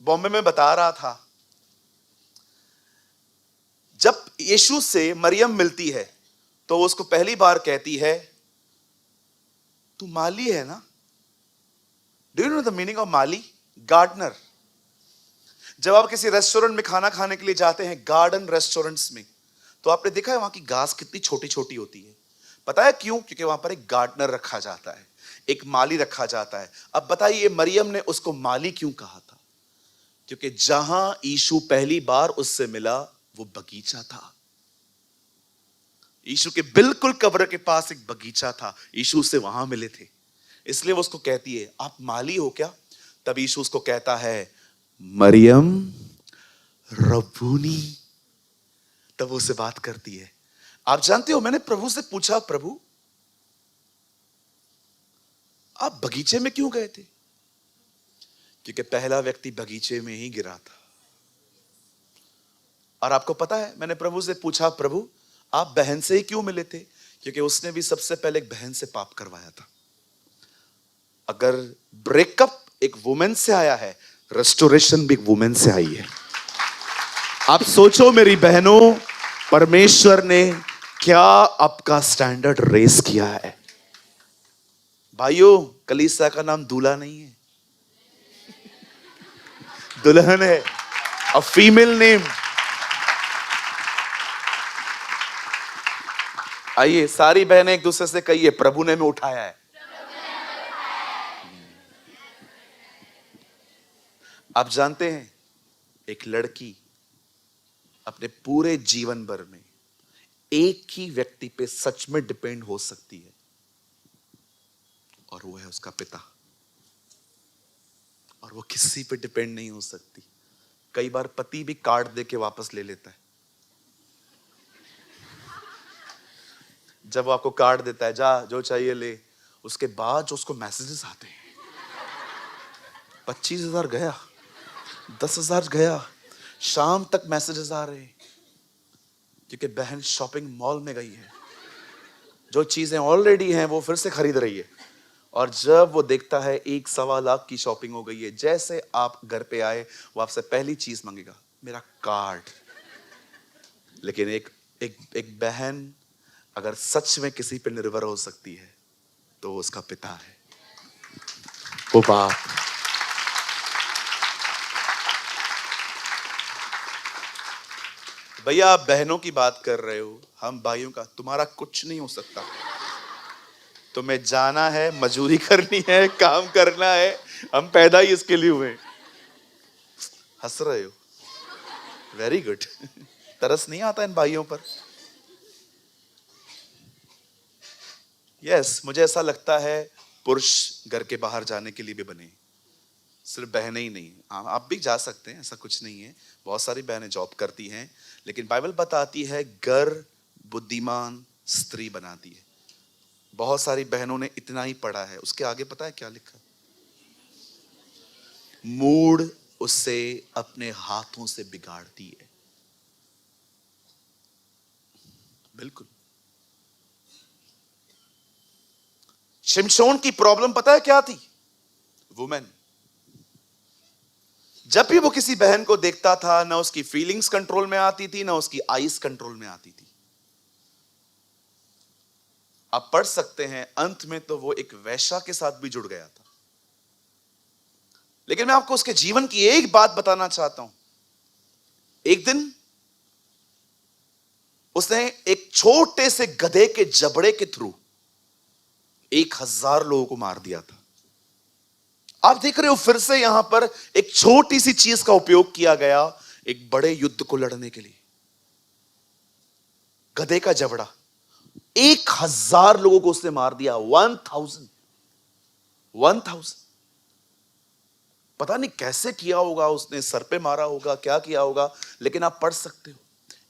बॉम्बे में बता रहा था, जब यीशु से मरियम मिलती है तो उसको पहली बार कहती है तू माली है ना। Do you know the meaning of माली? गार्डनर। जब आप किसी रेस्टोरेंट में खाना खाने के लिए जाते हैं, गार्डन रेस्टोरेंट्स में, तो आपने देखा है वहां की घास कितनी छोटी छोटी होती है। पता है क्यों? क्योंकि वहां पर एक गार्डनर रखा जाता है, एक माली रखा जाता है। अब बताइए मरियम ने उसको माली क्यों कहा था? क्योंकि जहां यीशु पहली बार उससे मिला वो बगीचा था। यीशु के बिल्कुल कब्र के पास एक बगीचा था, यीशु उससे वहां मिले थे, इसलिए वो उसको कहती है आप माली हो क्या? तब यीशु उसको कहता है मरियम रब्बूनी। तब वो उससे बात करती है। आप जानते हो मैंने प्रभु से पूछा, प्रभु आप बगीचे में क्यों गए थे? क्योंकि पहला व्यक्ति बगीचे में ही गिरा था। और आपको पता है मैंने प्रभु से पूछा, प्रभु आप बहन से ही क्यों मिले थे? क्योंकि उसने भी सबसे पहले एक बहन से पाप करवाया था। अगर ब्रेकअप एक वुमेन से आया है, रेस्टोरेशन भी एक वुमेन से आई है। आप सोचो मेरी बहनों, परमेश्वर ने क्या आपका स्टैंडर्ड रेस किया है। भाइयों कलीसिया का नाम दूल्हा नहीं है, दुल्हन है। A female name. आइए सारी बहनें एक दूसरे से कहिए प्रभु ने हमें उठाया है। आप जानते हैं एक लड़की अपने पूरे जीवन भर में एक ही व्यक्ति पे सच में डिपेंड हो सकती है, और वो है उसका पिता। और वो किसी पे डिपेंड नहीं हो सकती। कई बार पति भी कार्ड दे के वापस ले लेता है। जब वो आपको कार्ड देता है जा जो चाहिए ले, उसके बाद जो उसको मैसेजेस आते हैं 25,000 गया, 10,000 गया, शाम तक मैसेजेस आ रहे हैं क्योंकि बहन शॉपिंग मॉल में गई है, जो चीजें ऑलरेडी हैं वो फिर से खरीद रही है। और जब वो देखता है 1-1.25 लाख की शॉपिंग हो गई है, जैसे आप घर पे आए वो आपसे पहली चीज मांगेगा मेरा कार्ड। लेकिन एक बहन अगर सच में किसी पे निर्भर हो सकती है तो वो उसका पिता है, वो बाप। भैया आप बहनों की बात कर रहे हो, हम भाइयों का, तुम्हारा कुछ नहीं हो सकता। तुम्हें जाना है, मजदूरी करनी है, काम करना है, हम पैदा ही इसके लिए हुए। हंस रहे हो, वेरी गुड। तरस नहीं आता इन भाइयों पर? यस, मुझे ऐसा लगता है पुरुष घर के बाहर जाने के लिए भी बने, सिर्फ बहनें ही नहीं। आप भी जा सकते हैं, ऐसा कुछ नहीं है। बहुत सारी बहनें जॉब करती हैं, लेकिन बाइबल बताती है घर बुद्धिमान स्त्री बनाती है। बहुत सारी बहनों ने इतना ही पढ़ा है, उसके आगे पता है क्या लिखा? मूड उसे अपने हाथों से बिगाड़ती है। बिल्कुल। शिमशोन की प्रॉब्लम पता है क्या थी? वुमेन। जब भी वो किसी बहन को देखता था, ना उसकी फीलिंग्स कंट्रोल में आती थी, ना उसकी आईज कंट्रोल में आती थी। आप पढ़ सकते हैं अंत में तो वो एक वैश्या के साथ भी जुड़ गया था। लेकिन मैं आपको उसके जीवन की एक बात बताना चाहता हूं। एक दिन उसने एक छोटे से गधे के जबड़े के थ्रू 1000 लोगों को मार दिया था। आप देख रहे हो, फिर से यहां पर एक छोटी सी चीज का उपयोग किया गया एक बड़े युद्ध को लड़ने के लिए। गधे का जबड़ा, 1000 लोगों को उसने मार दिया। 1000 पता नहीं कैसे किया होगा उसने, सर पे मारा होगा, क्या किया होगा, लेकिन आप पढ़ सकते हो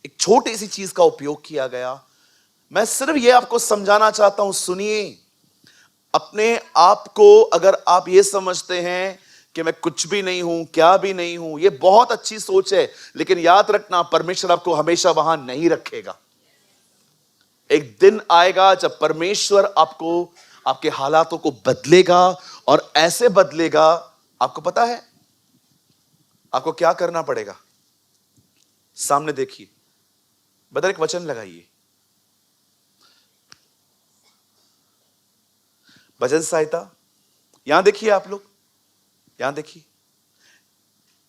एक छोटी सी चीज का उपयोग किया गया। मैं सिर्फ यह आपको समझाना चाहता हूं, सुनिए। अपने आप को अगर आप यह समझते हैं कि मैं कुछ भी नहीं हूं, क्या भी नहीं हूं, यह बहुत अच्छी सोच है, लेकिन याद रखना परमेश्वर आपको हमेशा वहां नहीं रखेगा। एक दिन आएगा जब परमेश्वर आपको, आपके हालातों को बदलेगा, और ऐसे बदलेगा। आपको पता है आपको क्या करना पड़ेगा? सामने देखिए, बदल एक वचन लगाइए, भजन संहिता। यहां देखिए आप लोग, यहां देखिए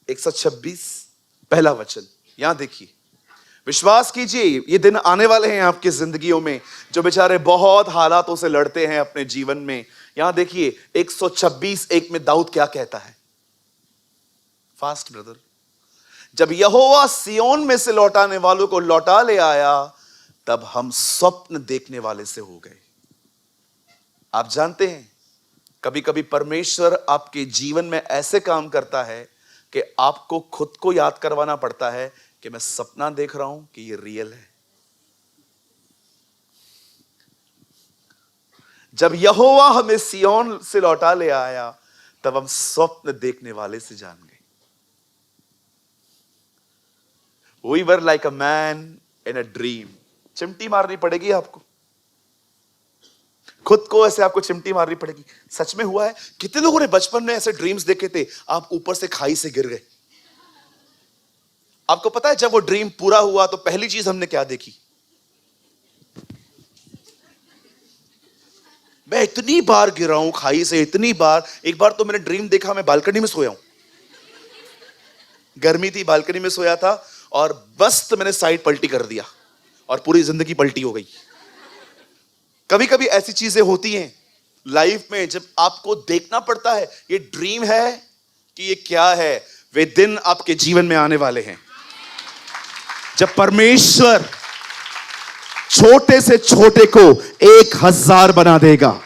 126 पहला वचन। यहां देखिए, विश्वास कीजिए ये दिन आने वाले हैं आपकी जिंदगियों में जो बेचारे बहुत हालातों से लड़ते हैं अपने जीवन में। यहां देखिए 126:1 में दाऊद क्या कहता है? Fast brother. जब यहोवा सियोन में से लौटाने वालों को लौटा ले आया, तब हम स्वप्न देखने वाले से हो गए। आप जानते हैं कभी कभी परमेश्वर आपके जीवन में ऐसे काम करता है कि आपको खुद को याद करवाना पड़ता है कि मैं सपना देख रहा हूं कि ये रियल है। जब यहोवा हमें सियोन से लौटा ले आया, तब हम स्वप्न देखने वाले से जान गए। We were like a man in a dream। चिमटी मारनी पड़ेगी आपको, खुद को ऐसे आपको चिमटी मारनी पड़ेगी। सच में हुआ है। कितने लोगों ने बचपन में ऐसे ड्रीम्स देखे थे, आप ऊपर से खाई से गिर गए। आपको पता है जब वो ड्रीम पूरा हुआ तो पहली चीज हमने क्या देखी? मैं इतनी बार गिरा हूं खाई से, इतनी बार। एक बार तो मैंने ड्रीम देखा मैं बालकनी में सोया हूं, गर्मी थी, बालकनी में सोया था, और बस तो मैंने साइड पलटी कर दिया और पूरी जिंदगी पलटी हो गई। कभी कभी ऐसी चीजें होती हैं लाइफ में जब आपको देखना पड़ता है ये ड्रीम है कि ये क्या है। वे दिन आपके जीवन में आने वाले हैं जब परमेश्वर छोटे से छोटे को 1000 बना देगा।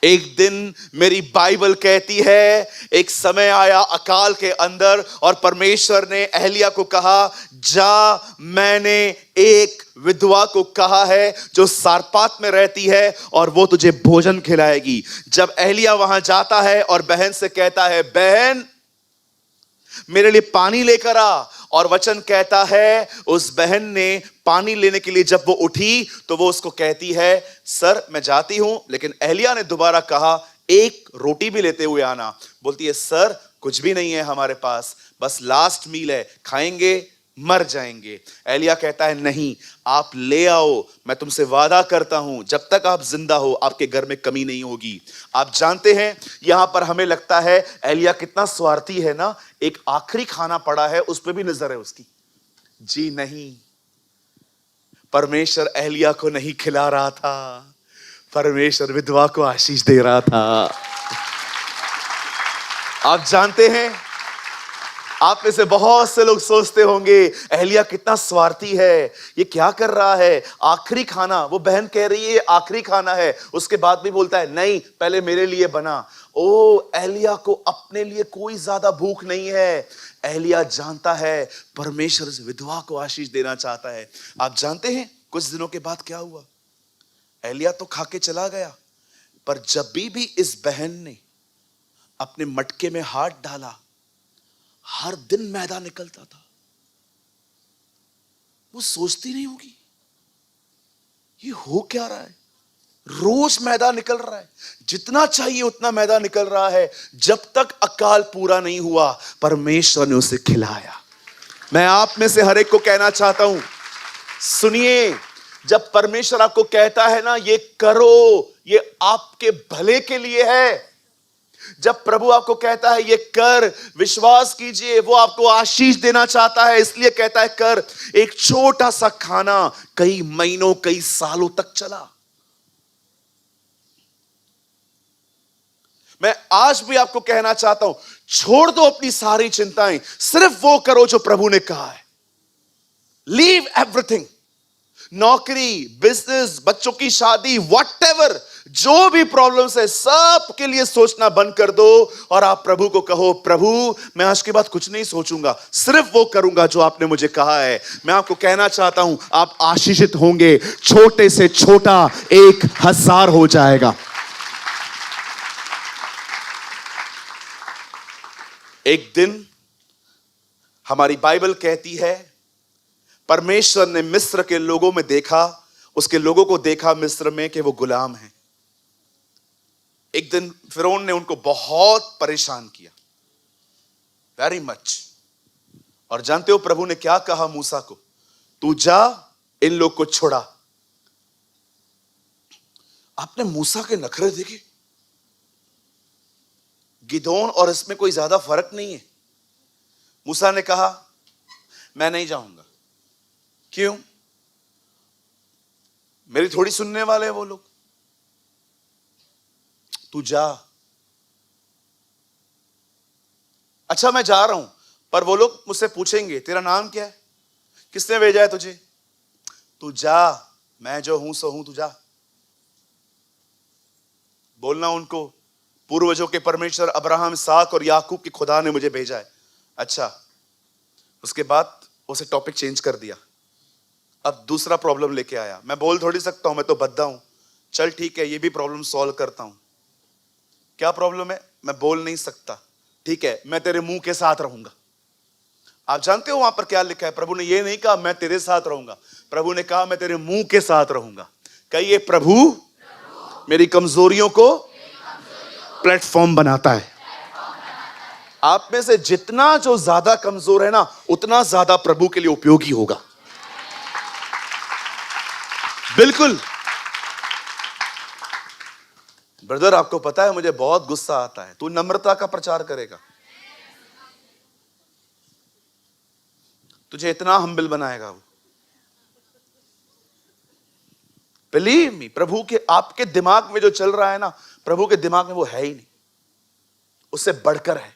एक दिन मेरी बाइबल कहती है एक समय आया अकाल के अंदर, और परमेश्वर ने एलिया को कहा, जा, मैंने एक विधवा को कहा है जो सारपात में रहती है और वो तुझे भोजन खिलाएगी। जब एलिया वहां जाता है और बहन से कहता है, बहन मेरे लिए पानी लेकर आ, और वचन कहता है उस बहन ने पानी लेने के लिए जब वो उठी तो वो उसको कहती है, सर मैं जाती हूं, लेकिन एलिया ने दोबारा कहा, एक रोटी भी लेते हुए आना। बोलती है, सर कुछ भी नहीं है हमारे पास, बस लास्ट मील है, खाएंगे मर जाएंगे। एलिया कहता है, नहीं आप ले आओ, मैं तुमसे वादा करता हूं जब तक आप जिंदा हो आपके घर में कमी नहीं होगी। आप जानते हैं यहां पर हमें लगता है एलिया कितना स्वार्थी है ना, एक आखिरी खाना पड़ा है उस पर भी नजर है उसकी। जी नहीं, परमेश्वर एलिया को नहीं खिला रहा था, परमेश्वर विधवा को आशीष दे रहा था। आप जानते हैं, आप में से बहुत से लोग सोचते होंगे एलिया कितना स्वार्थी है, ये क्या कर रहा है, आखिरी खाना। वो बहन कह रही है आखिरी खाना है, उसके बाद भी बोलता है नहीं पहले मेरे लिए बना। ओ, एलिया को अपने लिए कोई ज्यादा भूख नहीं है। एलिया जानता है परमेश्वर इस विधवा को आशीष देना चाहता है। आप जानते हैं कुछ दिनों के बाद क्या हुआ? एलिया तो खा के चला गया, पर जब भी इस बहन ने अपने मटके में हाथ डाला, हर दिन मैदा निकलता था। वो सोचती नहीं होगी ये हो क्या रहा है, रोज मैदा निकल रहा है, जितना चाहिए उतना मैदा निकल रहा है। जब तक अकाल पूरा नहीं हुआ परमेश्वर ने उसे खिलाया। मैं आप में से हर एक को कहना चाहता हूं, सुनिए, जब परमेश्वर आपको कहता है ना ये करो, ये आपके भले के लिए है, जब प्रभु आपको कहता है ये कर, विश्वास कीजिए वो आपको आशीष देना चाहता है, इसलिए कहता है कर। एक छोटा सा खाना कई महीनों कई सालों तक चला। मैं आज भी आपको कहना चाहता हूं, छोड़ दो अपनी सारी चिंताएं, सिर्फ वो करो जो प्रभु ने कहा है। लीव एवरीथिंग, नौकरी, बिजनेस, बच्चों की शादी, व्हाटएवर, जो भी प्रॉब्लम्स है सब के लिए सोचना बंद कर दो और आप प्रभु को कहो, प्रभु मैं आज के बाद कुछ नहीं सोचूंगा, सिर्फ वो करूंगा जो आपने मुझे कहा है। मैं आपको कहना चाहता हूं, आप आशीषित होंगे। छोटे से छोटा 1000 हो जाएगा। एक दिन हमारी बाइबल कहती है परमेश्वर ने मिस्र के लोगों में देखा, उसके लोगों को देखा मिस्र में कि वो गुलाम हैं। एक दिन फिरौन ने उनको बहुत परेशान किया, वेरी मच। और जानते हो प्रभु ने क्या कहा मूसा को? तू जा इन लोग को छोड़ा। आपने मूसा के नखरे देखे? गिदोन और इसमें कोई ज्यादा फर्क नहीं है। मूसा ने कहा मैं नहीं जाऊंगा। क्यों? मेरी थोड़ी सुनने वाले हैं वो लोग। तू जा। अच्छा मैं जा रहा हूं, पर वो लोग मुझसे पूछेंगे तेरा नाम क्या है, किसने भेजा है तुझे? तू जा, मैं जो हूं सो हूं, तू जा। बोलना उनको, पूर्वजों के परमेश्वर अब्राहम, इसहाक और याकूब के खुदा ने मुझे भेजा है। अच्छा, उसके बाद उसे टॉपिक चेंज कर दिया। अब दूसरा प्रॉब्लम लेके आया। मैं बोल थोड़ी सकता हूं, मैं तो बद्दा हूं। चल ठीक है, ये भी प्रॉब्लम सॉल्व करता हूं। क्या प्रॉब्लम है? मैं बोल नहीं सकता। ठीक है, मैं तेरे मुंह के साथ रहूंगा। आप जानते हो वहां पर क्या लिखा है? प्रभु ने ये नहीं कहा मैं तेरे साथ रहूंगा, प्रभु ने कहा मैं तेरे मुंह के साथ रहूंगा। कहिए, प्रभु मेरी कमजोरियों को प्लेटफॉर्म बनाता है। आप में से जितना जो ज्यादा कमजोर है ना, उतना ज्यादा प्रभु के लिए उपयोगी होगा। बिल्कुल। ब्रदर आपको पता है मुझे बहुत गुस्सा आता है, तू नम्रता का प्रचार करेगा, तुझे इतना हम्बल बनाएगा वो। बिलीव मी, प्रभु के आपके दिमाग में जो चल रहा है ना, प्रभु के दिमाग में वो है ही नहीं, उससे बढ़कर है।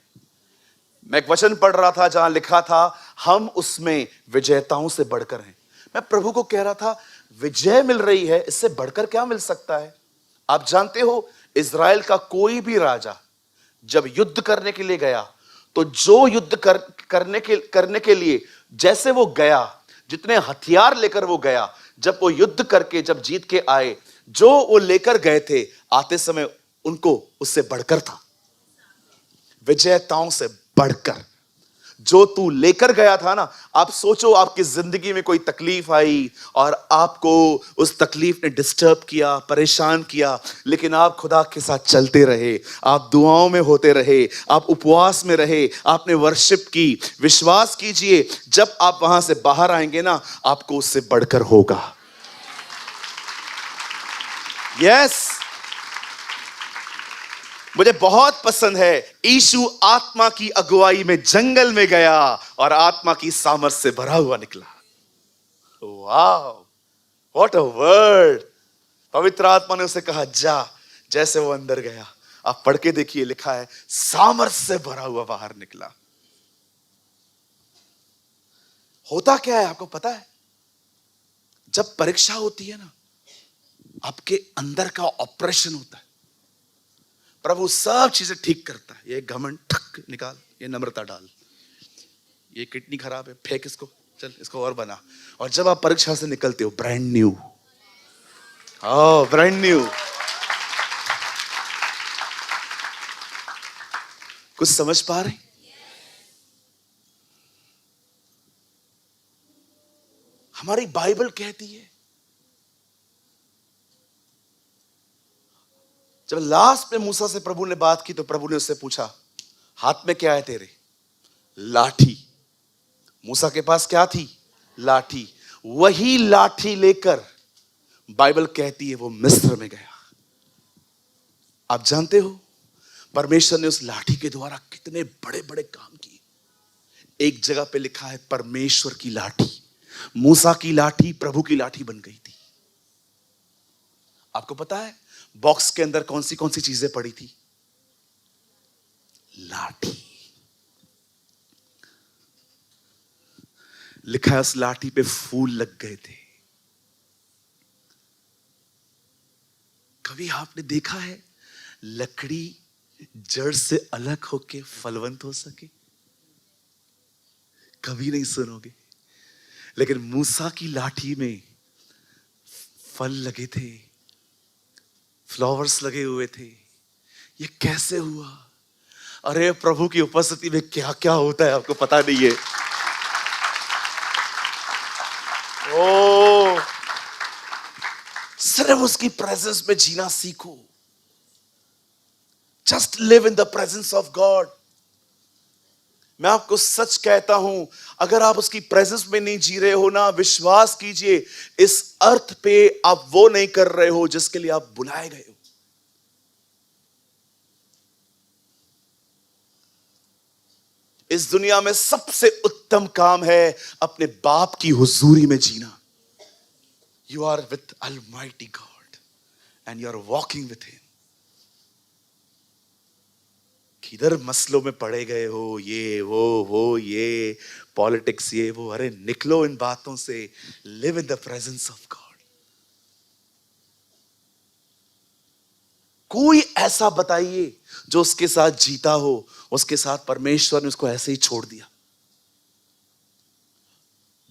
मैं एक वचन पढ़ रहा था जहां लिखा था हम उसमें विजेताओं से बढ़कर हैं। मैं प्रभु को कह रहा था विजय मिल रही है, इससे बढ़कर क्या मिल सकता है? आप जानते हो इज़राइल का कोई भी राजा जब युद्ध करने के लिए गया, तो जो युद्ध करने के लिए जैसे वो गया, जितने हथियार लेकर वो गया, जब वो युद्ध करके जब जीत के आए, जो वो लेकर गए थे, आते समय उनको उससे बढ़कर था। विजेताओं से बढ़कर जो तू लेकर गया था ना। आप सोचो आपकी जिंदगी में कोई तकलीफ आई और आपको उस तकलीफ ने डिस्टर्ब किया, परेशान किया, लेकिन आप खुदा के साथ चलते रहे, आप दुआओं में होते रहे, आप उपवास में रहे, आपने वर्शिप की। विश्वास कीजिए जब आप वहां से बाहर आएंगे ना, आपको उससे बढ़कर होगा। यस, मुझे बहुत पसंद है, यीशु आत्मा की अगुवाई में जंगल में गया और आत्मा की सामर्थ से भरा हुआ निकला। वाह, व्हाट अ वर्ड। पवित्र आत्मा ने उसे कहा जा। जैसे वो अंदर गया, आप पढ़ के देखिए, लिखा है सामर्थ से भरा हुआ बाहर निकला। होता क्या है आपको पता है? जब परीक्षा होती है ना, आपके अंदर का ऑपरेशन होता है। प्रभु सब चीजें ठीक करता है। ये घमंड ठक निकाल, ये नम्रता डाल, ये किडनी खराब है फेंक इसको, चल इसको और बना। और जब आप परीक्षा से निकलते हो, ब्रांड न्यू, ब्रांड न्यू। कुछ समझ पा रहे? हमारी बाइबल कहती है, जब लास्ट में मूसा से प्रभु ने बात की तो प्रभु ने उससे पूछा हाथ में क्या है तेरे? लाठी। मूसा के पास क्या थी? लाठी। वही लाठी लेकर बाइबल कहती है वो मिस्र में गया। आप जानते हो परमेश्वर ने उस लाठी के द्वारा कितने बड़े बड़े काम किए। एक जगह पे लिखा है परमेश्वर की लाठी, मूसा की लाठी प्रभु की लाठी बन गई थी। आपको पता है बॉक्स के अंदर कौन सी चीजें पड़ी थी? लाठी। लिखा है उस लाठी पे फूल लग गए थे। कभी आपने देखा है लकड़ी जड़ से अलग होके फलवंत हो सके? कभी नहीं सुनोगे। लेकिन मूसा की लाठी में फल लगे थे, फ्लावर्स लगे हुए थे। ये कैसे हुआ? अरे प्रभु की उपस्थिति में क्या क्या होता है आपको पता नहीं है। ओ, सिर्फ उसकी प्रेजेंस में जीना सीखो। Just live in the presence of God. मैं आपको सच कहता हूं, अगर आप उसकी प्रेजेंस में नहीं जी रहे हो ना, विश्वास कीजिए इस अर्थ पे आप वो नहीं कर रहे हो जिसके लिए आप बुलाए गए हो। इस दुनिया में सबसे उत्तम काम है अपने बाप की हुजूरी में जीना। You are with almighty God and you are walking with him. किधर मसलों में पड़े गए हो, ये वो ये पॉलिटिक्स ये वो, अरे निकलो इन बातों से। Live in the presence of God. कोई ऐसा बताइए जो उसके साथ जीता हो, उसके साथ परमेश्वर ने उसको ऐसे ही छोड़ दिया।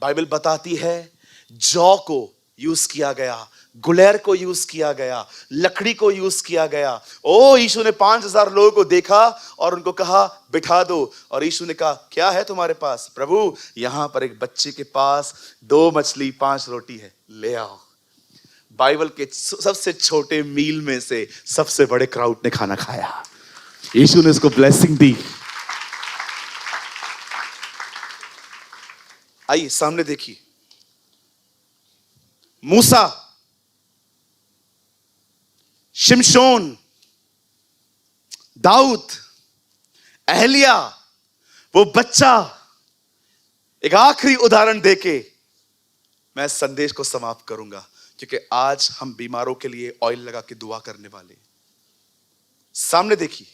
बाइबल बताती है जौ को यूज किया गया, गुलेर को यूज किया गया, लकड़ी को यूज किया गया। ओ यीशु ने 5,000 लोगों को देखा और उनको कहा बिठा दो, और यीशु ने कहा क्या है तुम्हारे पास? प्रभु यहां पर एक बच्चे के पास 2 मछली 5 रोटी है, ले आओ। बाइबल के सबसे छोटे मील में से सबसे बड़े क्राउड ने खाना खाया। यीशु ने उसको ब्लेसिंग दी। आइए सामने देखिए, मूसा, शिमशोन, दाऊद, एहलिया, वो बच्चा। एक आखिरी उदाहरण देके मैं संदेश को समाप्त करूंगा, क्योंकि आज हम बीमारों के लिए ऑयल लगा के दुआ करने वाले। सामने देखिए,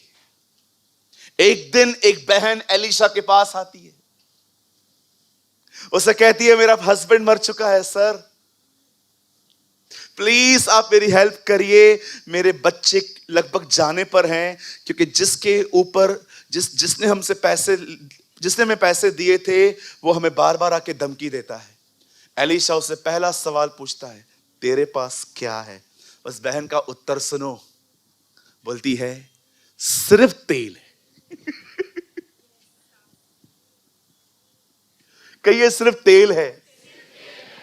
एक दिन एक बहन एलिशा के पास आती है। उसे कहती है मेरा हस्बैंड मर चुका है सर, प्लीज आप मेरी हेल्प करिए, मेरे बच्चे लगभग जाने पर हैं, क्योंकि जिसके ऊपर जिसने हमें पैसे दिए थे वो हमें बार बार आके धमकी देता है। एलिशा उससे पहला सवाल पूछता है तेरे पास क्या है? उस बहन का उत्तर सुनो, बोलती है सिर्फ तेल है। कहिए सिर्फ तेल है।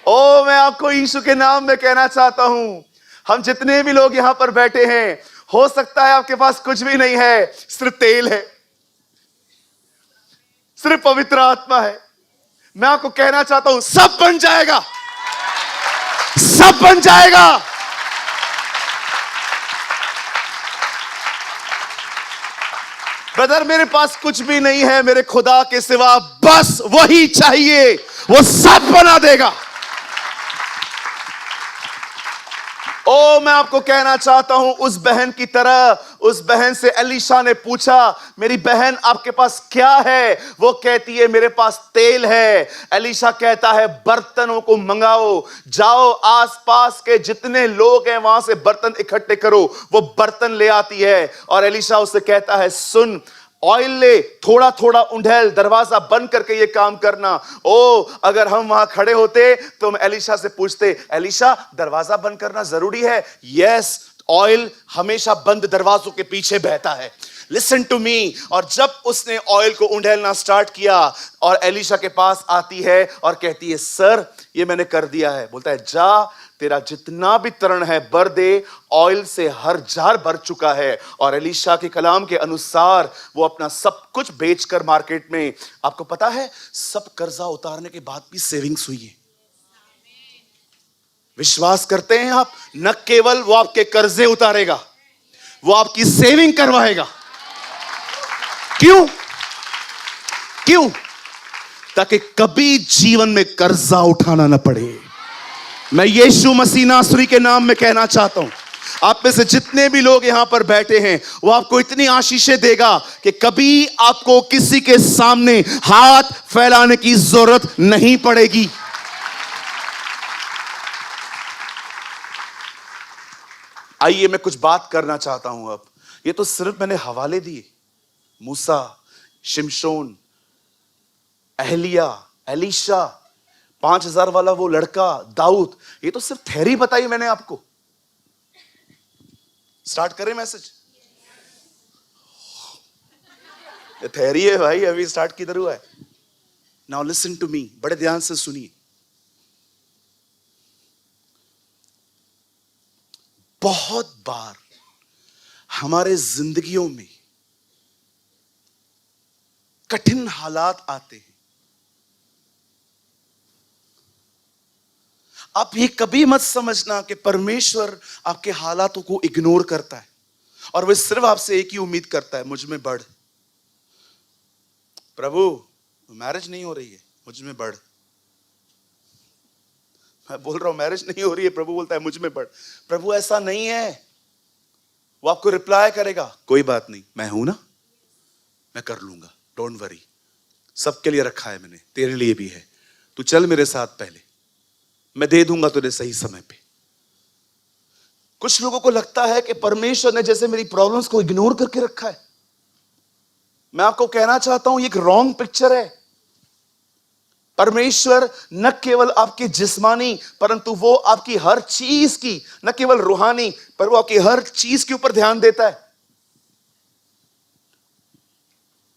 ओ मैं आपको यीशु के नाम में कहना चाहता हूं, हम जितने भी लोग यहां पर बैठे हैं, हो सकता है आपके पास कुछ भी नहीं है, सिर्फ तेल है, सिर्फ पवित्र आत्मा है। मैं आपको कहना चाहता हूं सब बन जाएगा, सब बन जाएगा। ब्रदर मेरे पास कुछ भी नहीं है मेरे खुदा के सिवा, बस वही चाहिए, वो सब बना देगा। ओ मैं आपको कहना चाहता हूं उस बहन की तरह, उस बहन से एलिशा ने पूछा मेरी बहन आपके पास क्या है? वो कहती है मेरे पास तेल है। एलिशा कहता है बर्तनों को मंगाओ, जाओ आसपास के जितने लोग हैं वहां से बर्तन इकट्ठे करो। वो बर्तन ले आती है और एलिशा उससे कहता है सुन, ऑयल ले, थोड़ा थोड़ा उंडेल, दरवाजा बंद करके ये काम करना। ओ अगर हम वहां खड़े होते तो हम एलिशा से पूछते एलिशा दरवाजा बंद करना जरूरी है? यस, ऑयल हमेशा बंद दरवाजों के पीछे बहता है। Listen to me. और जब उसने ऑयल को उंडेलना स्टार्ट किया और एलिशा के पास आती है और कहती है सर ये मैंने कर दिया है, बोलता है जा तेरा जितना भी तरण है भर दे, ऑयल से हर जार भर चुका है। और एलिशा के कलाम के अनुसार वो अपना सब कुछ बेचकर मार्केट में, आपको पता है सब कर्जा उतारने के बाद भी सेविंग्स हुई है। विश्वास करते हैं आप? न केवल वो आपके कर्जे उतारेगा, वो आपकी सेविंग करवाएगा। क्यों? क्यों? ताकि कभी जीवन में कर्जा उठाना ना पड़े। मैं यीशु मसीह नासरी के नाम में कहना चाहता हूं, आप में से जितने भी लोग यहां पर बैठे हैं, वो आपको इतनी आशीषें देगा कि कभी आपको किसी के सामने हाथ फैलाने की जरूरत नहीं पड़ेगी। आइए मैं कुछ बात करना चाहता हूं। अब ये तो सिर्फ मैंने हवाले दिए, मूसा, शिमशोन, एलिया, एलीशा, 5000 वाला वो लड़का दाऊद, ये तो सिर्फ थ्योरी बताई मैंने आपको। स्टार्ट करें मैसेज? ये थ्योरी है भाई, अभी स्टार्ट किधर हुआ है? नाउ लिसन टू मी, बड़े ध्यान से सुनिए। बहुत बार हमारे जिंदगियों में कठिन हालात आते हैं। आप ये कभी मत समझना कि परमेश्वर आपके हालातों को इग्नोर करता है और वह सिर्फ आपसे एक ही उम्मीद करता है, मुझ में बढ़। प्रभु मैरिज नहीं हो रही है, मुझ में बढ़। मैं बोल रहा हूं मैरिज नहीं हो रही है, प्रभु बोलता है मुझ में बढ़। प्रभु ऐसा नहीं है। वो आपको रिप्लाई करेगा, कोई बात नहीं, मैं हूं ना, मैं कर लूंगा, डोंट वरी, सबके लिए रखा है मैंने, तेरे लिए भी है, तू चल मेरे साथ, पहले मैं दे दूंगा तुझे सही समय पे। कुछ लोगों को लगता है कि परमेश्वर ने जैसे मेरी प्रॉब्लम्स को इग्नोर करके रखा है। मैं आपको कहना चाहता हूं, ये एक रॉन्ग पिक्चर है। परमेश्वर न केवल आपकी जिस्मानी, परंतु वो आपकी हर चीज की, न केवल रूहानी, पर वो आपकी हर चीज के ऊपर ध्यान देता है।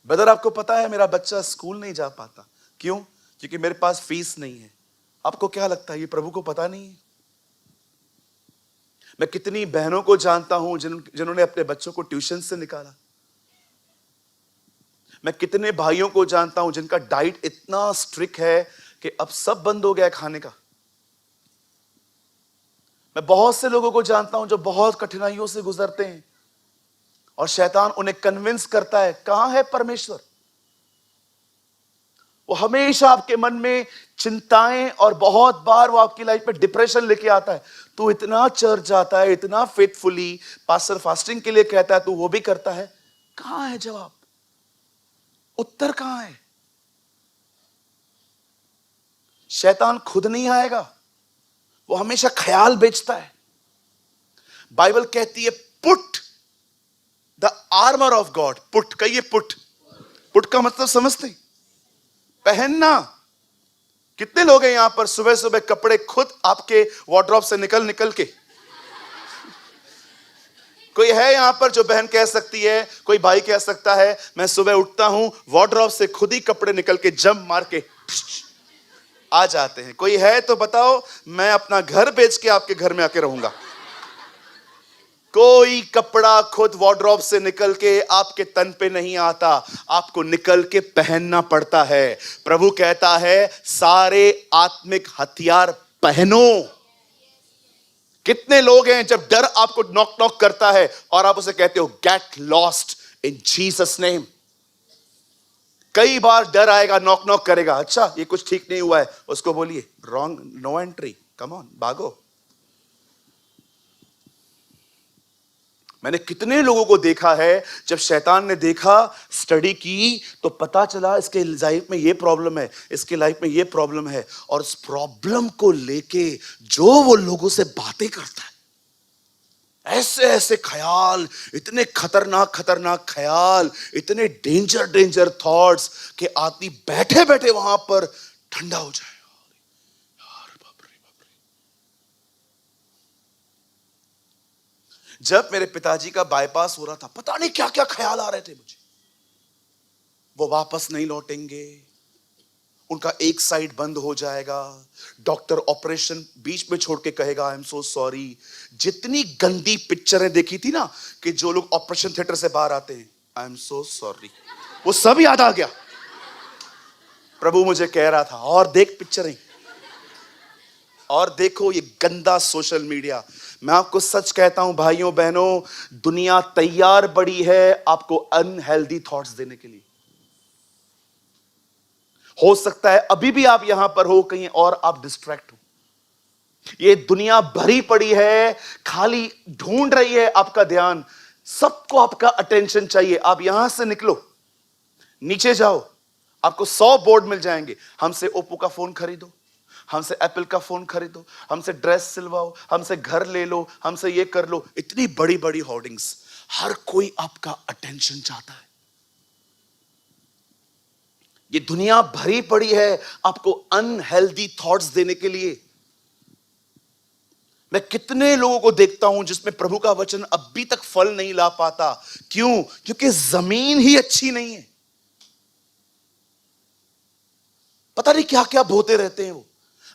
ब्रदर, आपको पता है मेरा बच्चा स्कूल नहीं जा पाता, क्यों? क्योंकि मेरे पास फीस नहीं है। आपको क्या लगता है ये प्रभु को पता नहीं है? मैं कितनी बहनों को जानता हूं जिन्होंने अपने बच्चों को ट्यूशन से निकाला। मैं कितने भाइयों को जानता हूं जिनका डाइट इतना स्ट्रिक्ट है कि अब सब बंद हो गया है खाने का। मैं बहुत से लोगों को जानता हूं जो बहुत कठिनाइयों से गुजरते हैं और शैतान उन्हें कन्विंस करता है। कहां है परमेश्वर? वो हमेशा आपके मन में चिंताएं, और बहुत बार वो आपकी लाइफ में डिप्रेशन लेके आता है। तू इतना चर्च जाता है, इतना फेथफुली, पास्टर फास्टिंग के लिए कहता है, तू वो भी करता है। कहां है जवाब? उत्तर कहां है? शैतान खुद नहीं आएगा, वो हमेशा ख्याल बेचता है। बाइबल कहती है put the armour of God. Put, कहिए पुट। पुट का मतलब समझते? पहनना। कितने लोग हैं यहां पर सुबह सुबह कपड़े खुद आपके वार्डरोब से निकल निकल के? कोई है यहां पर जो बहन कह सकती है, कोई भाई कह सकता है, मैं सुबह उठता हूं वार्डरोब से खुद ही कपड़े निकल के जंप मार के आ जाते हैं? कोई है तो बताओ, मैं अपना घर बेच के आपके घर में आके रहूंगा। कोई कपड़ा खुद वार्डरोब से निकल के आपके तन पे नहीं आता, आपको निकल के पहनना पड़ता है। प्रभु कहता है सारे आत्मिक हथियार पहनो। कितने लोग हैं जब डर आपको नॉक नॉक करता है और आप उसे कहते हो get lost in Jesus name. कई बार डर आएगा, नॉक नॉक करेगा, अच्छा ये कुछ ठीक नहीं हुआ है, उसको बोलिए wrong, no entry, come on, भागो। मैंने कितने लोगों को देखा है, जब शैतान ने देखा, स्टडी की, तो पता चला इसके लाइफ में ये प्रॉब्लम है, इसके लाइफ में ये प्रॉब्लम है, और उस प्रॉब्लम को लेके जो वो लोगों से बातें करता है, ऐसे ऐसे ख्याल, इतने खतरनाक खतरनाक ख्याल, इतने डेंजर डेंजर थॉट्स कि आदमी बैठे बैठे वहां पर ठंडा हो जाए। जब मेरे पिताजी का बाईपास हो रहा था, पता नहीं क्या क्या ख्याल आ रहे थे मुझे। वो वापस नहीं लौटेंगे, उनका एक साइड बंद हो जाएगा, डॉक्टर ऑपरेशन बीच में छोड़ के कहेगा आई एम सो सॉरी। जितनी गंदी पिक्चरें देखी थी ना कि जो लोग ऑपरेशन थिएटर से बाहर आते हैं, आई एम सो सॉरी, वो सब याद आ गया। प्रभु मुझे कह रहा था और देख पिक्चरें, और देखो ये गंदा सोशल मीडिया। मैं आपको सच कहता हूं भाइयों बहनों, दुनिया तैयार बड़ी है आपको अनहेल्दी थॉट्स देने के लिए। हो सकता है अभी भी आप यहां पर हो, कहीं और आप डिस्ट्रैक्ट हो। ये दुनिया भरी पड़ी है, खाली ढूंढ रही है आपका ध्यान। सबको आपका अटेंशन चाहिए। आप यहां से निकलो, नीचे जाओ, आपको 100 बोर्ड मिल जाएंगे। हमसे ओप्पो का फोन खरीदो, हमसे एप्पल का फोन खरीदो, हमसे ड्रेस सिलवाओ, हमसे घर ले लो, हमसे ये कर लो। इतनी बड़ी बड़ी होर्डिंग्स। हर कोई आपका अटेंशन चाहता है। ये दुनिया भरी पड़ी है आपको अनहेल्दी थॉट्स देने के लिए। मैं कितने लोगों को देखता हूं जिसमें प्रभु का वचन अभी तक फल नहीं ला पाता। क्यों? क्योंकि जमीन ही अच्छी नहीं है। पता नहीं क्या क्या बोते रहते हैं वो।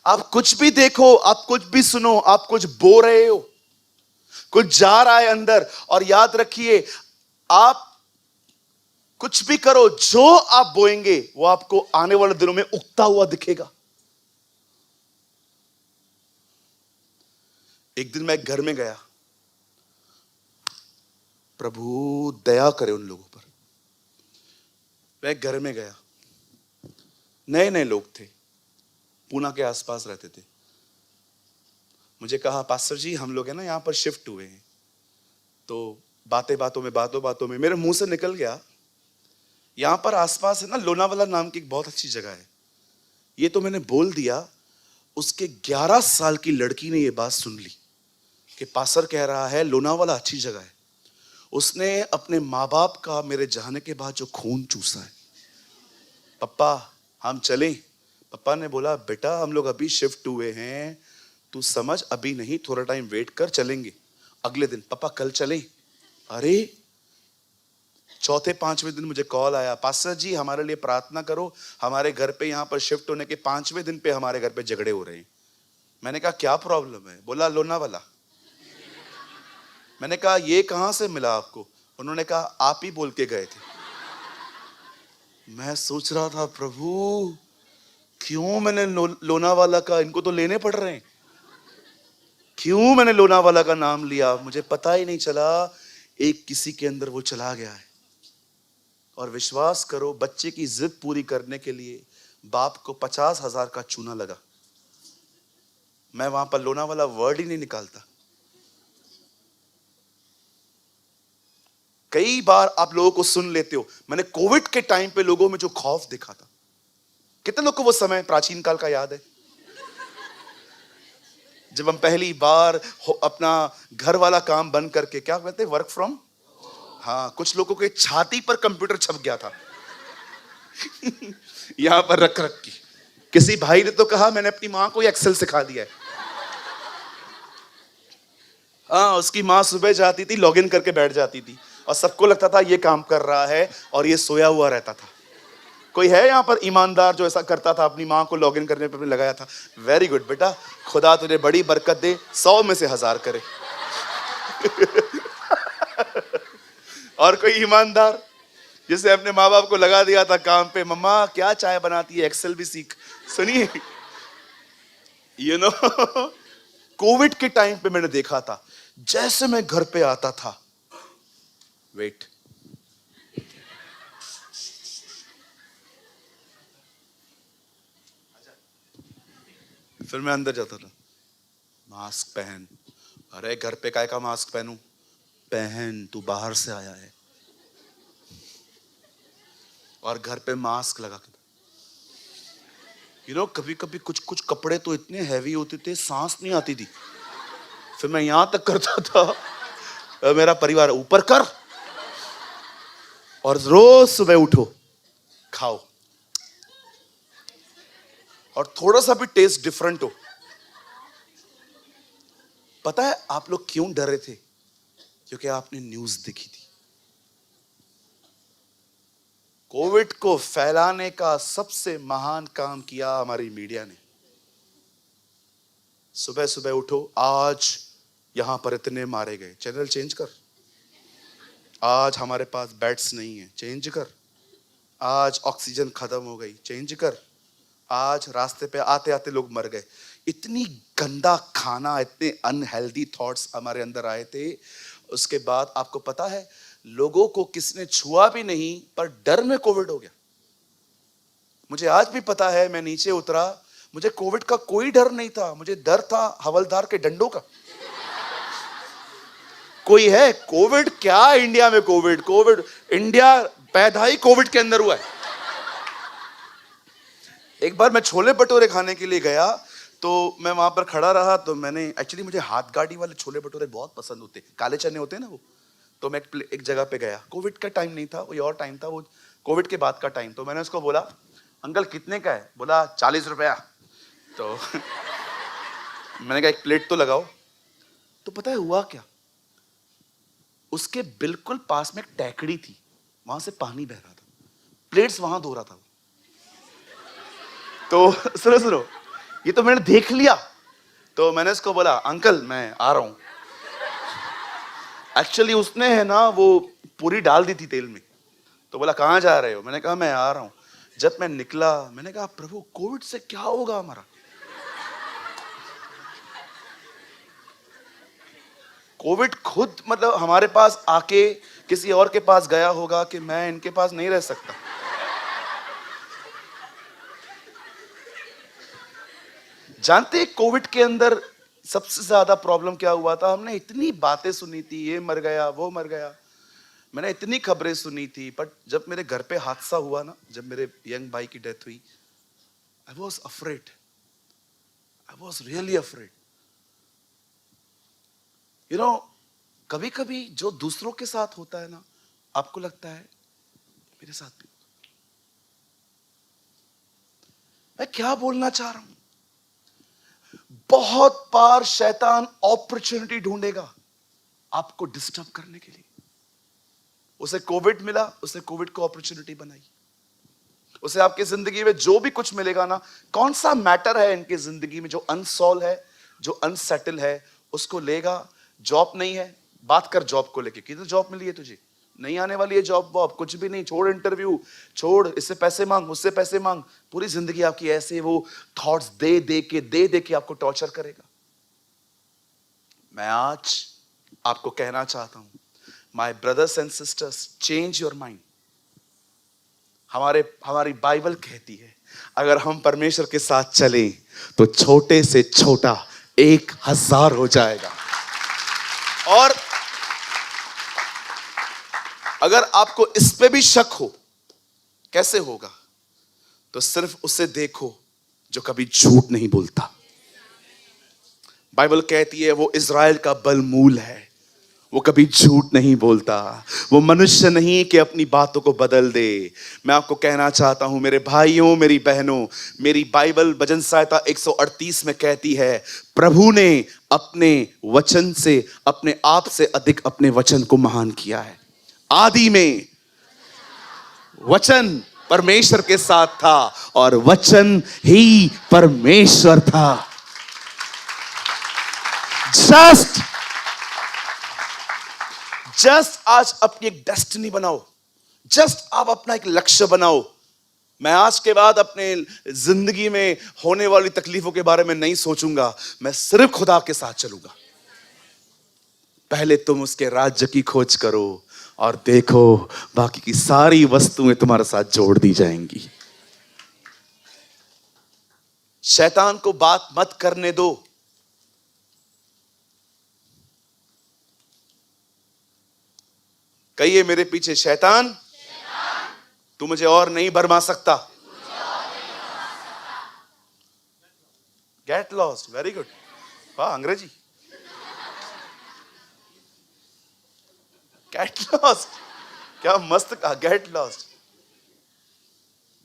आप कुछ भी देखो, आप कुछ भी सुनो, आप कुछ बो रहे हो, कुछ जा रहा है अंदर। और याद रखिए, आप कुछ भी करो, जो आप बोएंगे वो आपको आने वाले दिनों में उगता हुआ दिखेगा। एक दिन मैं घर में गया, प्रभु दया करे उन लोगों पर। मैं घर में गया, नए नए लोग थे, पूना के आसपास रहते थे। मुझे कहा, पास्टर जी हम लोग है ना यहां पर शिफ्ट हुए हैं। तो बातों बातों में मेरे मुंह से निकल गया, यहां पर आसपास है ना लोनावाला नाम की एक बहुत अच्छी जगह है। ये तो मैंने बोल दिया। उसके 11 साल की लड़की ने ये बात सुन ली कि पास्टर कह रहा है लोनावाला अच्छी जगह है। उसने अपने माँ बाप का मेरे जाने के बाद जो खून चूसा है, पप्पा हम चलें। पप्पा ने बोला, बेटा हम लोग अभी शिफ्ट हुए हैं, तू समझ, अभी नहीं, थोड़ा टाइम वेट कर, चलेंगे। अगले दिन, पापा कल चलें। अरे चौथे पांचवें दिन मुझे कॉल आया, पास्टर जी हमारे लिए प्रार्थना करो, हमारे घर पे यहाँ पर शिफ्ट होने के 5वें दिन पे हमारे घर पे झगड़े हो रहे हैं। मैंने कहा क्या प्रॉब्लम है? बोला लोनावाला। मैंने कहा ये कहां से मिला आपको? उन्होंने कहा आप ही बोल के गए थे। मैं सोच रहा था, प्रभु क्यों मैंने लोनावाला का, इनको तो लेने पड़ रहे हैं, क्यों मैंने लोनावाला का नाम लिया? मुझे पता ही नहीं चला एक किसी के अंदर वो चला गया है। और विश्वास करो, बच्चे की जिद पूरी करने के लिए बाप को 50,000 का चूना लगा। मैं वहां पर लोनावाला वर्ड ही नहीं निकालता। कई बार आप लोगों को सुन लेते हो। मैंने कोविड के टाइम पे लोगों में जो खौफ देखा था, कितने लोग को वो समय प्राचीन काल का याद है, जब हम पहली बार अपना घर वाला काम बंद करके, क्या कहते हैं, वर्क फ्रॉम, हाँ, कुछ लोगों के छाती पर कंप्यूटर छप गया था यहां पर रख रख के। किसी भाई ने तो कहा मैंने अपनी मां को एक्सेल सिखा दिया है। हाँ, उसकी मां सुबह जाती थी, लॉगिन करके बैठ जाती थी और सबको लगता था ये काम कर रहा है और ये सोया हुआ रहता था। कोई है यहाँ पर ईमानदार जो ऐसा करता था, अपनी मां को लॉगिन करने पर लगाया था? वेरी गुड बेटा, खुदा तुझे बड़ी बरकत दे, 100 में से 1000 करे और कोई ईमानदार जिसे अपने माँ बाप को लगा दिया था काम पे, मम्मा क्या चाय बनाती है, एक्सेल भी सीख। सुनिए, यू नो कोविड के टाइम पे मैंने देखा था, जैसे मैं घर पे आता था, वेट, फिर मैं अंदर जाता था, मास्क पहन। अरे घर पे काय का मास्क पहनूं? पहन, तू बाहर से आया है। और घर पे मास्क लगा के, कभी कभी कुछ कुछ कपड़े तो इतने हैवी होते थे, सांस नहीं आती थी। फिर मैं यहां तक करता था, मेरा परिवार ऊपर कर और रोज सुबह उठो, खाओ, और थोड़ा सा भी टेस्ट डिफरेंट हो। पता है आप लोग क्यों डर रहे थे? क्योंकि आपने न्यूज देखी थी। कोविड को फैलाने का सबसे महान काम किया हमारी मीडिया ने। सुबह सुबह उठो, आज यहां पर इतने मारे गए, चैनल चेंज कर। आज हमारे पास बेड्स नहीं है, चेंज कर। आज ऑक्सीजन खत्म हो गई, चेंज कर। आज रास्ते पे आते आते लोग मर गए। इतनी गंदा खाना, इतने अनहेल्दी थॉट्स हमारे अंदर आए थे। उसके बाद आपको पता है, लोगों को किसने छुआ भी नहीं, पर डर में कोविड हो गया। मुझे आज भी पता है, मैं नीचे उतरा, मुझे कोविड का कोई डर नहीं था, मुझे डर था हवलदार के डंडों का। कोई है कोविड क्या इंडिया में? कोविड कोविड इंडिया पैदा ही कोविड के अंदर हुआ है। एक बार मैं छोले भटूरे खाने के लिए गया, तो मैं वहां पर खड़ा रहा, तो मैंने एक्चुअली, मुझे हाथ गाड़ी वाले छोले भटूरे बहुत पसंद होते, काले चने होते हैं ना वो। तो मैं एक जगह पे गया, कोविड का टाइम नहीं था, कोई और टाइम था, वो कोविड के बाद का टाइम। तो मैंने उसको बोला, अंकल कितने का है? बोला 40 रुपया। तो मैंने कहा एक प्लेट तो लगाओ। तो पता है हुआ क्या, उसके बिल्कुल पास में एक टैकड़ी थी, वहां से पानी बह रहा था, प्लेट्स वहां धो रहा था। तो सुनो सुनो, ये तो मैंने देख लिया। तो मैंने उसको बोला, अंकल मैं आ रहा हूं। एक्चुअली उसने है ना वो पूरी डाल दी थी तेल में। तो बोला कहां जा रहे हो? मैंने कहा मैं आ रहा हूं। जब मैं निकला, मैंने कहा प्रभु कोविड से क्या होगा हमारा? कोविड खुद मतलब हमारे पास आके किसी और के पास गया होगा कि मैं इनके पास नहीं रह सकता। जानते हैं कोविड के अंदर सबसे ज्यादा प्रॉब्लम क्या हुआ था? हमने इतनी बातें सुनी थी, ये मर गया, वो मर गया, मैंने इतनी खबरें सुनी थी, बट जब मेरे घर पे हादसा हुआ ना, जब मेरे यंग भाई की डेथ हुई, I was afraid, I was really afraid. You know, कभी कभी जो दूसरों के साथ होता है ना, आपको लगता है मेरे साथ भी। मैं क्या बोलना चाह रहा हूं, बहुत बार शैतान अपॉर्चुनिटी ढूंढेगा आपको डिस्टर्ब करने के लिए। उसे कोविड मिला, उसने कोविड को अपॉर्चुनिटी बनाई। उसे आपकी जिंदगी में जो भी कुछ मिलेगा ना, कौन सा मैटर है इनकी जिंदगी में जो अनसॉल्व है, जो अनसेटल है, उसको लेगा। जॉब नहीं है, बात कर जॉब को लेके, किधर जॉब मिली है तुझे? नहीं आने वाली है जॉब वॉब, कुछ भी नहीं, छोड़ इंटरव्यू, छोड़, इससे पैसे मांग, उससे पैसे मांग। पूरी जिंदगी आपकी ऐसे वो थॉट्स दे दे के आपको टॉर्चर करेगा। मैं आज आपको कहना चाहता हूं, my brothers and sisters, change your mind. हमारी बाइबल कहती है, अगर हम परमेश्वर के साथ चलें तो छोटे से छोटा 1000 हो जाएगा। और अगर आपको इस पे भी शक हो कैसे होगा, तो सिर्फ उसे देखो जो कभी झूठ नहीं बोलता। बाइबल कहती है वो इज़राइल का बलमूल है, वो कभी झूठ नहीं बोलता, वो मनुष्य नहीं कि अपनी बातों को बदल दे। मैं आपको कहना चाहता हूं मेरे भाइयों, मेरी बहनों, मेरी बाइबल भजन संहिता 138 में कहती है, प्रभु ने अपने वचन से, अपने आप से अधिक अपने वचन को महान किया है। आदि में वचन परमेश्वर के साथ था और वचन ही परमेश्वर था। जस्ट आज अपनी एक डेस्टिनी बनाओ, जस्ट आप अपना एक लक्ष्य बनाओ। मैं आज के बाद अपने जिंदगी में होने वाली तकलीफों के बारे में नहीं सोचूंगा, मैं सिर्फ खुदा के साथ चलूंगा। पहले तुम उसके राज्य की खोज करो और देखो बाकी की सारी वस्तुएं तुम्हारे साथ जोड़ दी जाएंगी। शैतान को बात मत करने दो। कहिए मेरे पीछे, शैतान तू मुझे और नहीं भरमा सकता। गेट लॉस्ट, वेरी गुड, वाह अंग्रेजी। गेट लॉस्ट, क्या मस्त कहा, गेट लॉस्ट।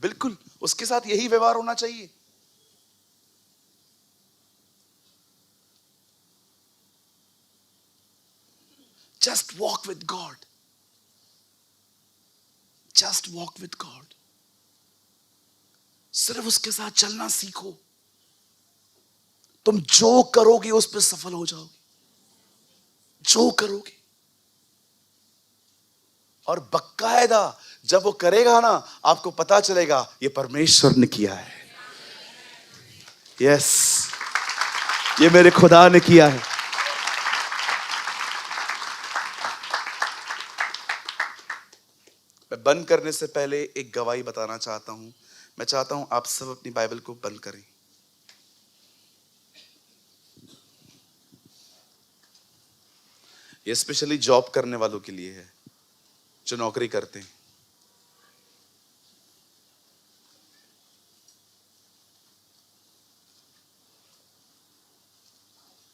बिल्कुल उसके साथ यही व्यवहार होना चाहिए। Just walk with God, just walk with God. सिर्फ उसके साथ चलना सीखो, तुम जो करोगे उस पर सफल हो जाओगे, जो करोगे। और बकायदा जब वो करेगा ना, आपको पता चलेगा ये परमेश्वर ने किया है। यस, ये मेरे खुदा ने किया है। मैं बंद करने से पहले एक गवाही बताना चाहता हूं। मैं चाहता हूं आप सब अपनी बाइबल को बंद करें। ये स्पेशली जॉब करने वालों के लिए है, जो नौकरी करते हैं।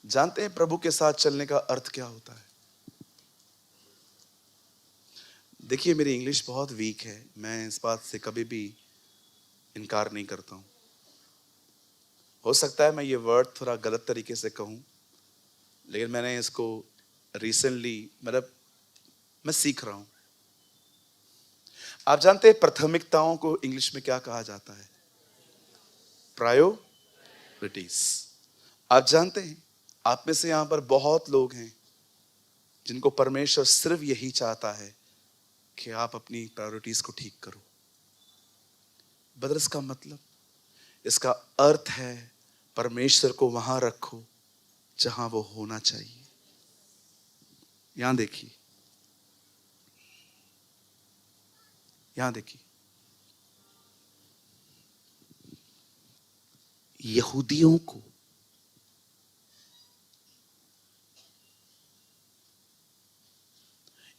जानते हैं प्रभु के साथ चलने का अर्थ क्या होता है? देखिए, मेरी इंग्लिश बहुत वीक है, मैं इस बात से कभी भी इनकार नहीं करता हूं। हो सकता है मैं ये वर्ड थोड़ा गलत तरीके से कहूं, लेकिन मैंने इसको रिसेंटली मैं सीख रहा हूं। आप जानते हैं प्राथमिकताओं को इंग्लिश में क्या कहा जाता है? प्रायोरिटीज। आप जानते हैं, आप में से यहां पर बहुत लोग हैं जिनको परमेश्वर सिर्फ यही चाहता है कि आप अपनी प्रायोरिटीज को ठीक करो। बदल इसका मतलब, इसका अर्थ है परमेश्वर को वहां रखो जहां वो होना चाहिए। यहां देखिए, यहां देखिए, यहूदियों को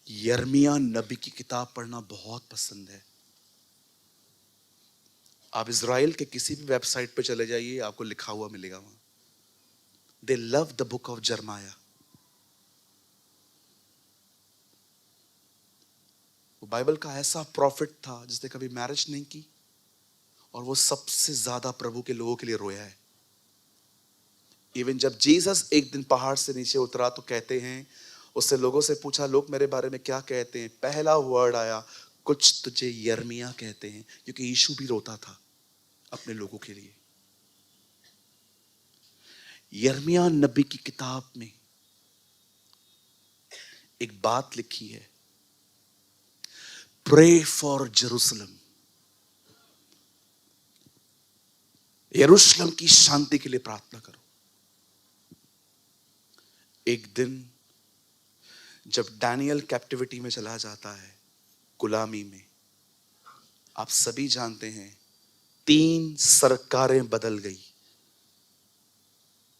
यिर्मयाह नबी की किताब पढ़ना बहुत पसंद है। आप इज़राइल के किसी भी वेबसाइट पे चले जाइए, आपको लिखा हुआ मिलेगा वहां, दे love the book of Jeremiah. वो बाइबल का ऐसा प्रॉफिट था जिसने कभी मैरिज नहीं की, और वो सबसे ज्यादा प्रभु के लोगों के लिए रोया है। इवन जब जीसस एक दिन पहाड़ से नीचे उतरा तो कहते हैं, उससे लोगों से पूछा, लोग मेरे बारे में क्या कहते हैं? पहला वर्ड आया, कुछ तुझे यिर्मयाह कहते हैं, क्योंकि यीशु भी रोता था अपने लोगों के लिए। यिर्मयाह नबी की किताब में एक बात लिखी है, प्रे फॉर जेरूशलम। यरूशलेम की शांति के लिए प्रार्थना करो। एक दिन जब डैनियल कैप्टिविटी में चला जाता है, गुलामी में, आप सभी जानते हैं 3 सरकारें बदल गई,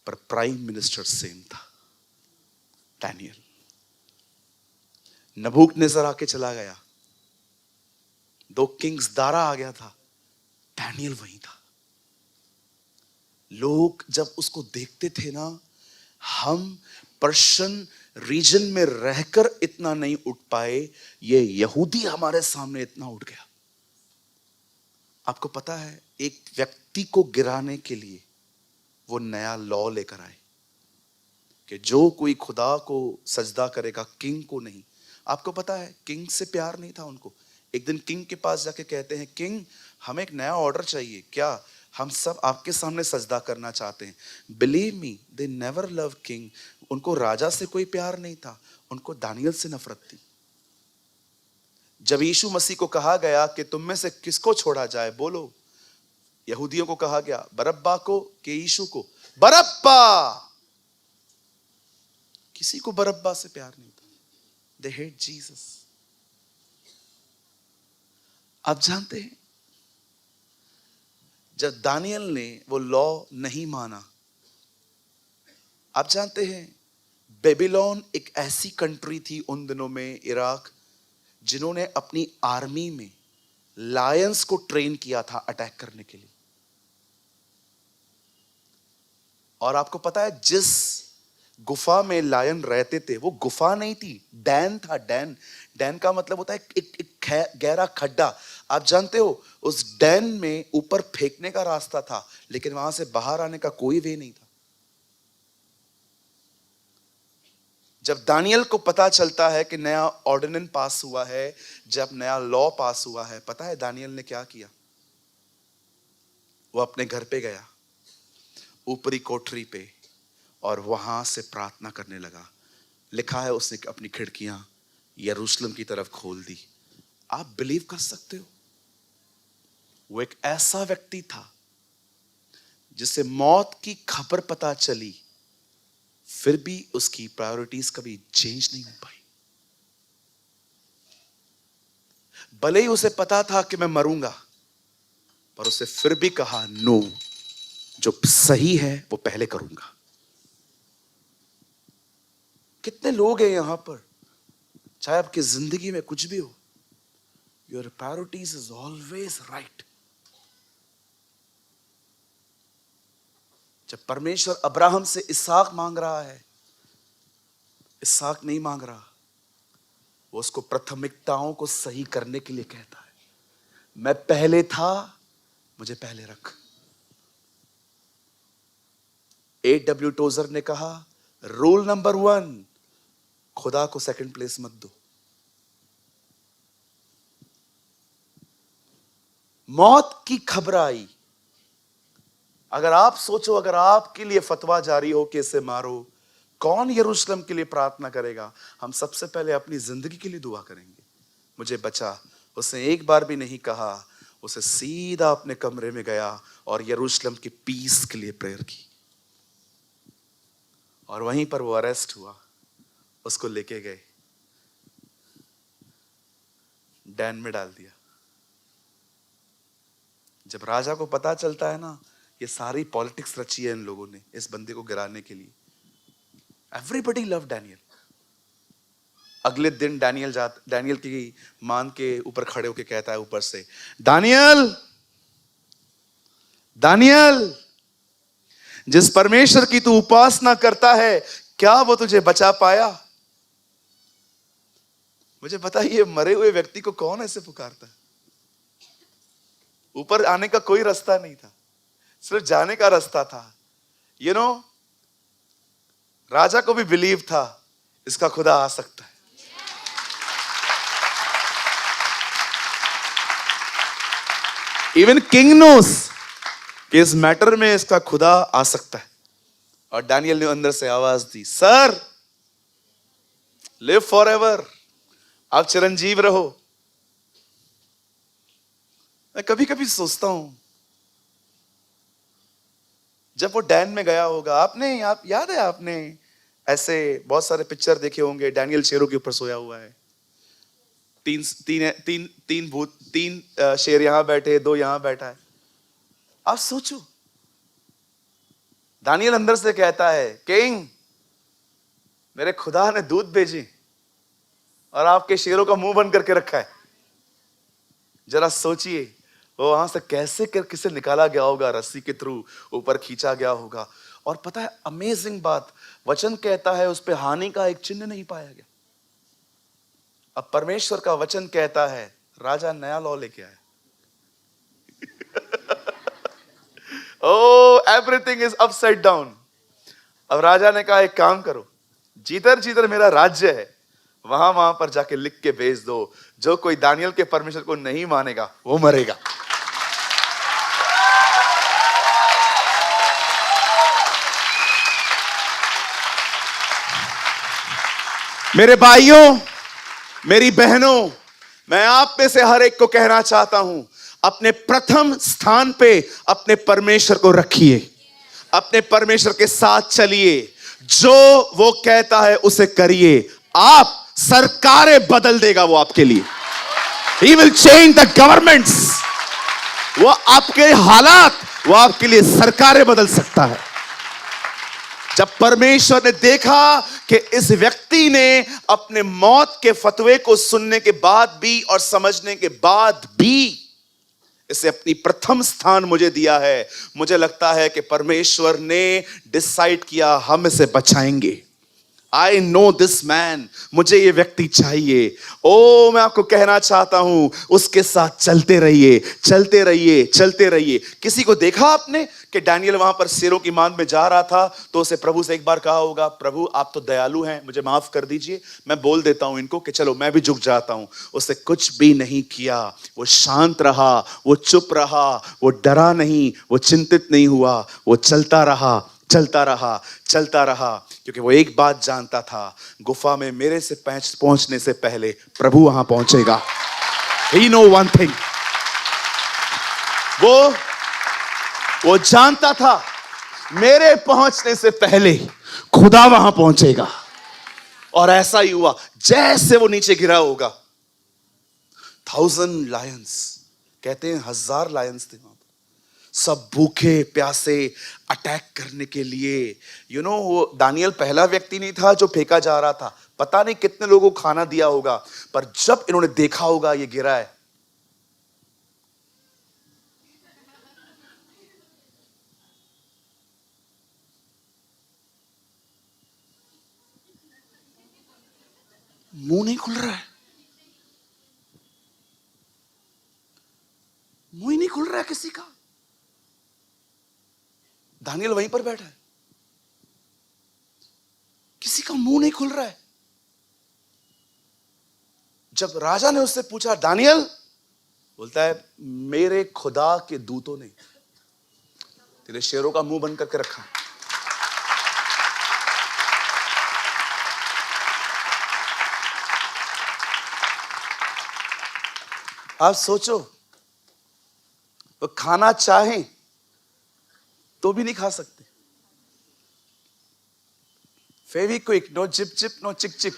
पर प्राइम मिनिस्टर सेम था, डैनियल। नबूकदनेस्सर आके चला गया, 2 किंग्स दारा आ गया था, डैनियल वहीं था। लोग जब उसको देखते थे ना, हम पर्शियन रीजन में रहकर इतना नहीं उठ पाए, ये यहूदी हमारे सामने इतना उठ गया। आपको पता है, एक व्यक्ति को गिराने के लिए वो नया लॉ लेकर आए कि जो कोई खुदा को सजदा करेगा, किंग को नहीं। आपको पता है, किंग से प्यार नहीं था उनको। एक दिन किंग के पास जाके कहते हैं, किंग हमें एक नया ऑर्डर चाहिए, क्या हम सब आपके सामने सजदा करना चाहते हैं। Believe me, they never love king. उनको राजा से कोई प्यार नहीं था, उनको दानियल से नफरत थी। जब यीशु मसीह को कहा गया कि तुम में से किसको छोड़ा जाए, बोलो। यहूदियों को कहा गया बरअब्बा को कि यीशु को? बरअब्बा। किसी को बरअब्बा से प्यार नहीं था। They hate Jesus. आप जानते हैं, जब दानियल ने वो लॉ नहीं माना, आप जानते हैं बेबीलोन एक ऐसी कंट्री थी उन दिनों में, इराक, जिन्होंने अपनी आर्मी में लायंस को ट्रेन किया था अटैक करने के लिए। और आपको पता है, जिस गुफा में लायन रहते थे, वो गुफा नहीं थी, डैन था। डैन, डैन का मतलब होता है एक गहरा खड्डा। आप जानते हो, उस डैन में ऊपर फेंकने का रास्ता था, लेकिन वहां से बाहर आने का कोई वे नहीं था। जब दानियल को पता चलता है कि नया ऑर्डिनेंस पास हुआ है, जब नया लॉ पास हुआ है, पता है दानियल ने क्या किया? वो अपने घर पे गया, ऊपरी कोठरी पे, और वहां से प्रार्थना करने लगा। लिखा है, उसने अपनी खिड़कियां यरूशलेम की तरफ खोल दी। आप बिलीव कर सकते हो, वो एक ऐसा व्यक्ति था जिसे मौत की खबर पता चली, फिर भी उसकी प्रायोरिटीज कभी चेंज नहीं हो पाई। भले ही उसे पता था कि मैं मरूंगा, पर उसे फिर भी कहा नो, जो सही है वो पहले करूंगा। कितने लोग हैं यहां पर, चाहे आपकी जिंदगी में कुछ भी हो, your priorities is always right. जब परमेश्वर अब्राहम से इसहाक मांग रहा है, इसहाक नहीं मांग रहा, वो उसको प्राथमिकताओं को सही करने के लिए कहता है। मैं पहले था, मुझे पहले रख। A.W. टोजर ने कहा, रूल नंबर 1, खुदा को सेकंड प्लेस मत दो। मौत की खबर आई, अगर आप सोचो, अगर आपके लिए फतवा जारी हो कि इसे मारो, कौन यरूशलेम के लिए प्रार्थना करेगा? हम सबसे पहले अपनी जिंदगी के लिए दुआ करेंगे, मुझे बचा। उसने एक बार भी नहीं कहा, उसे सीधा अपने कमरे में गया और यरूशलेम की पीस के लिए प्रेयर की। और वहीं पर वो अरेस्ट हुआ, उसको लेके गए, डैन में डाल दिया। जब राजा को पता चलता है ना, ये सारी पॉलिटिक्स रची है इन लोगों ने इस बंदे को गिराने के लिए। Everybody love Daniel. अगले दिन डैनियल की मान के ऊपर खड़े होके कहता है ऊपर से, दानियल, दानियल, जिस परमेश्वर की तू उपासना करता है, क्या वो तुझे बचा पाया? मुझे पता है ये मरे हुए व्यक्ति को कौन ऐसे पुकारता है। ऊपर आने का कोई रास्ता नहीं था, सिर्फ जाने का रास्ता था। यू नो, राजा को भी बिलीव था इसका खुदा आ सकता है। इवन किंग नोस कि इस मैटर में इसका खुदा आ सकता है। और डैनियल ने अंदर से आवाज दी, सर, लिव फॉर एवर, आप चिरंजीव रहो। मैं कभी कभी सोचता हूं, जब वो डैन में गया होगा, आप याद है, आपने ऐसे बहुत सारे पिक्चर देखे होंगे, डैनियल शेरों के ऊपर सोया हुआ है, तीन शेर यहां बैठे, 2 यहां बैठा है। आप सोचो, दानियल अंदर से कहता है, किंग, मेरे खुदा ने दूध भेजी और आपके शेरों का मुंह बंद करके रखा है। जरा सोचिए, वो वहां से किसे निकाला गया होगा, रस्सी के थ्रू ऊपर खींचा गया होगा। और पता है अमेजिंग बात, वचन कहता है उस पे हानि का एक चिन्ह नहीं पाया गया। अब परमेश्वर का वचन कहता है, राजा नया लॉ लेके आया। Oh, everything is upside down. अब राजा ने कहा, एक काम करो, जिधर जिधर मेरा राज्य है वहां पर जाके लिख के भेज दो, जो कोई दानियल के परमेश्वर को नहीं मानेगा वो मरेगा। मेरे भाइयों, मेरी बहनों, मैं आप में से हर एक को कहना चाहता हूं, अपने प्रथम स्थान पे अपने परमेश्वर को रखिए, अपने परमेश्वर के साथ चलिए, जो वो कहता है उसे करिए। आप सरकारें बदल देगा वो आपके लिए। He will change the governments. वो आपके हालात, वो आपके लिए सरकारें बदल सकता है। जब परमेश्वर ने देखा कि इस व्यक्ति ने अपने मौत के फतवे को सुनने के बाद भी और समझने के बाद भी इसे अपनी प्रथम स्थान मुझे दिया है, मुझे लगता है कि परमेश्वर ने डिसाइड किया हम इसे बचाएंगे। I know this man, मुझे ये व्यक्ति चाहिए। ओ, मैं आपको कहना चाहता हूं, उसके साथ चलते रहिए, चलते रहिए, चलते रहिए। किसी को देखा आपने कि डैनियल वहां पर शेरों की मान में जा रहा था तो उसे प्रभु से एक बार कहा होगा, प्रभु आप तो दयालु हैं, मुझे माफ कर दीजिए, मैं बोल देता हूं इनको कि चलो मैं भी झुक जाता हूं। उसने कुछ भी नहीं किया, वो शांत रहा, वो चुप रहा, वो डरा नहीं, वो चिंतित नहीं हुआ, वो चलता रहा, चलता रहा, चलता रहा, क्योंकि वो एक बात जानता था, गुफा में मेरे से पहुंचने से पहले प्रभु वहां पहुंचेगा। He know one thing. वो जानता था, मेरे पहुंचने से पहले खुदा वहां पहुंचेगा। और ऐसा ही हुआ, जैसे वो नीचे गिरा होगा, 1000 लायंस, कहते हैं 1000 लायंस थे वहां पर, सब भूखे प्यासे अटैक करने के लिए। वो दानियल पहला व्यक्ति नहीं था जो फेंका जा रहा था, पता नहीं कितने लोगों को खाना दिया होगा, पर जब इन्होंने देखा होगा ये गिरा है, मुंह नहीं खुल रहा है, मुंह ही नहीं खुल रहा है किसी का। दानियल वहीं पर बैठा है, किसी का मुंह नहीं खुल रहा है। जब राजा ने उससे पूछा, दानियल, बोलता है, मेरे खुदा के दूतों ने तेरे शेरों का मुंह बंद करके रखा। आप सोचो, वो खाना चाहें तो भी नहीं खा सकते। फेविक्विक, नो चिप चिप, नो चिक चिक।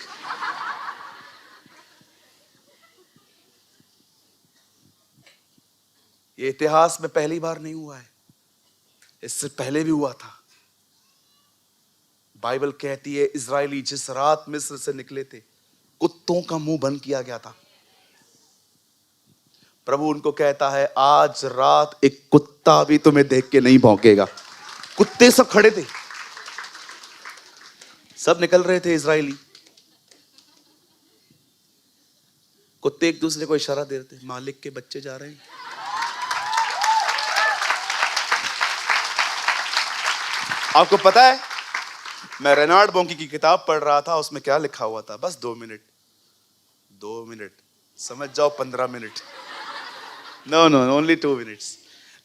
ये इतिहास में पहली बार नहीं हुआ है, इससे पहले भी हुआ था। बाइबल कहती है, इजरायली जिस रात मिस्र से निकले थे, कुत्तों का मुंह बंद किया गया था। प्रभु उनको कहता है, आज रात एक कुत्ता भी तुम्हें देख के नहीं भौंकेगा। कुत्ते सब खड़े थे, सब निकल रहे थे इजरायली, कुत्ते एक दूसरे को इशारा दे रहे थे, मालिक के बच्चे जा रहे हैं। आपको पता है, मैं रेनार्ड बोंकी की किताब पढ़ रहा था, उसमें क्या लिखा हुआ था, बस 2 मिनट, 2 मिनट समझ जाओ, 15 minute, no only 2 minutes.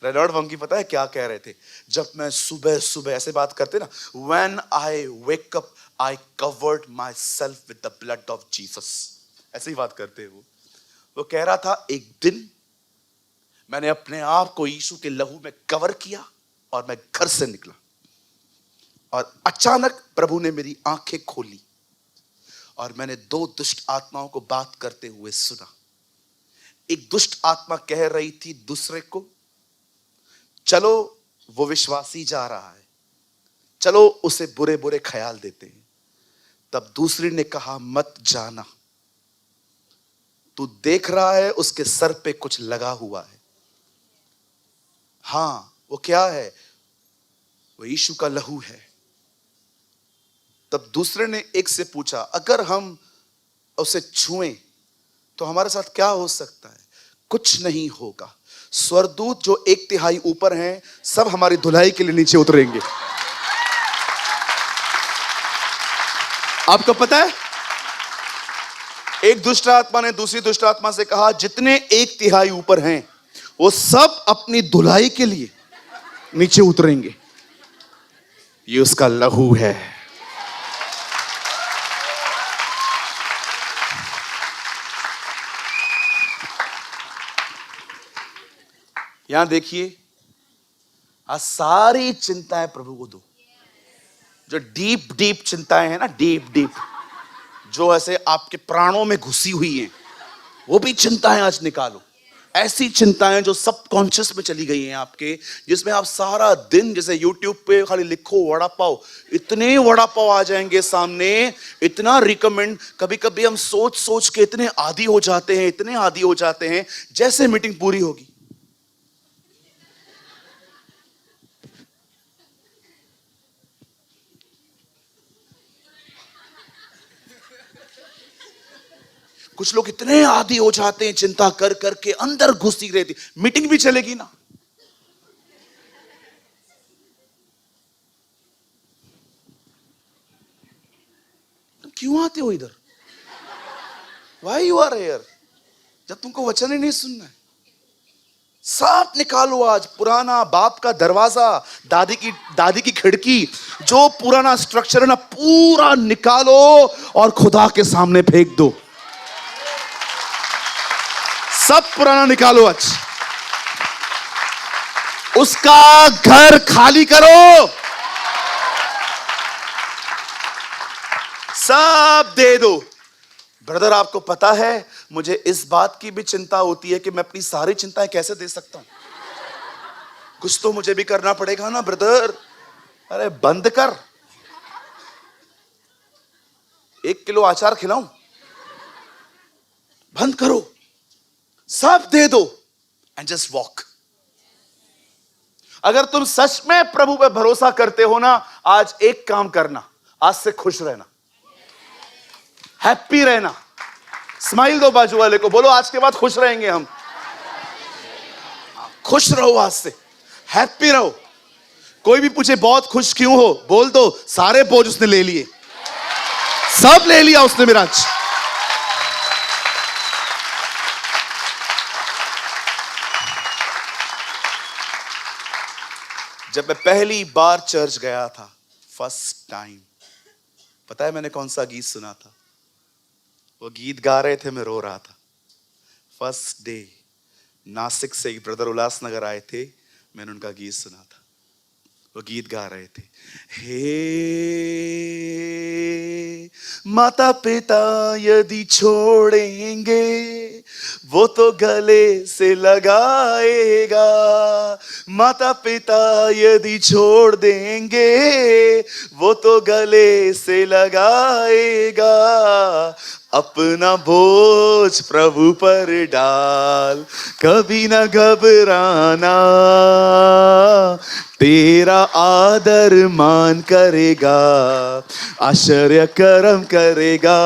Reinhard Bonnke पता है क्या कह रहे थे, जब मैं सुबह सुबह ऐसे बात करते ना, when I wake up I covered my self with the blood of Jesus, ऐसे ही बात करते हैं वो कह रहा था, एक दिन मैंने अपने आप को यीशु के लहू में कवर किया और मैं घर से निकला, और अचानक प्रभु ने मेरी आंखें खोली और मैंने 2 दुष्ट आत्माओं को बात करते हुए सुना। एक दुष्ट आत्मा कह रही थी दूसरे को, चलो वो विश्वासी जा रहा है, चलो उसे बुरे बुरे ख्याल देते हैं। तब दूसरी ने कहा, मत जाना, तू देख रहा है उसके सर पे कुछ लगा हुआ है। हां, वो क्या है, वो यीशु का लहू है। तब दूसरे ने एक से पूछा, अगर हम उसे छुएं तो हमारे साथ क्या हो सकता है? कुछ नहीं होगा, स्वर्गदूत जो 1/3 ऊपर हैं, सब हमारी धुलाई के लिए नीचे उतरेंगे। आपको पता है, एक दुष्ट आत्मा ने दूसरी दुष्ट आत्मा से कहा, जितने 1/3 ऊपर हैं वो सब अपनी धुलाई के लिए नीचे उतरेंगे। ये उसका लहू है। यहां देखिए, आज सारी चिंताएं प्रभु को दो। जो डीप डीप चिंताएं हैं ना, डीप डीप, जो ऐसे आपके प्राणों में घुसी हुई हैं, वो भी चिंताएं आज निकालो। ऐसी चिंताएं जो सबकॉन्शियस में चली गई हैं आपके, जिसमें आप सारा दिन, जैसे यूट्यूब पे खाली लिखो वड़ा पाव, इतने वड़ा पाव आ जाएंगे सामने, इतना रिकमेंड। कभी कभी हम सोच सोच के इतने आदी हो जाते हैं, इतने आदी हो जाते हैं, जैसे मीटिंग पूरी होगी कुछ लोग इतने आदी हो जाते हैं, चिंता कर करके अंदर घुसी रहती, मीटिंग भी चलेगी ना। तुम क्यों आते हो इधर? Why you are here? जब तुमको वचन ही नहीं सुनना है। सब निकालो आज, पुराना बाप का दरवाजा, दादी की खिड़की, जो पुराना स्ट्रक्चर है ना, पूरा निकालो और खुदा के सामने फेंक दो। सब पुराना निकालो आज, उसका घर खाली करो। सब दे दो। ब्रदर, आपको पता है मुझे इस बात की भी चिंता होती है कि मैं अपनी सारी चिंताएं कैसे दे सकता हूं। कुछ तो मुझे भी करना पड़ेगा ना ब्रदर। अरे बंद कर, 1 किलो अचार खिलाऊं? बंद करो, सब दे दो एंड जस्ट वॉक। अगर तुम सच में प्रभु पे भरोसा करते हो ना, आज एक काम करना, आज से खुश रहना, हैप्पी रहना। स्माइल दो बाजू वाले को, बोलो आज के बाद खुश रहेंगे हम। खुश रहो, आज से हैप्पी रहो। कोई भी पूछे बहुत खुश क्यों हो, बोल दो सारे बोझ उसने ले लिए, सब ले लिया उसने मेरा। जब मैं पहली बार चर्च गया था, फर्स्ट टाइम, पता है मैंने कौन सा गीत सुना था? वो गीत गा रहे थे, मैं रो रहा था। फर्स्ट डे नासिक से एक ब्रदर उल्लासनगर आए थे, मैंने उनका गीत सुना था। वो गीत गा रहे थे, हे माता पिता यदि छोड़ेंगे वो तो गले से लगाएगा, माता पिता यदि छोड़ देंगे वो तो गले से लगाएगा। अपना बोझ प्रभु पर डाल, कभी ना घबराना, तेरा आदर मान करेगा, आश्चर्य कर्म करेगा।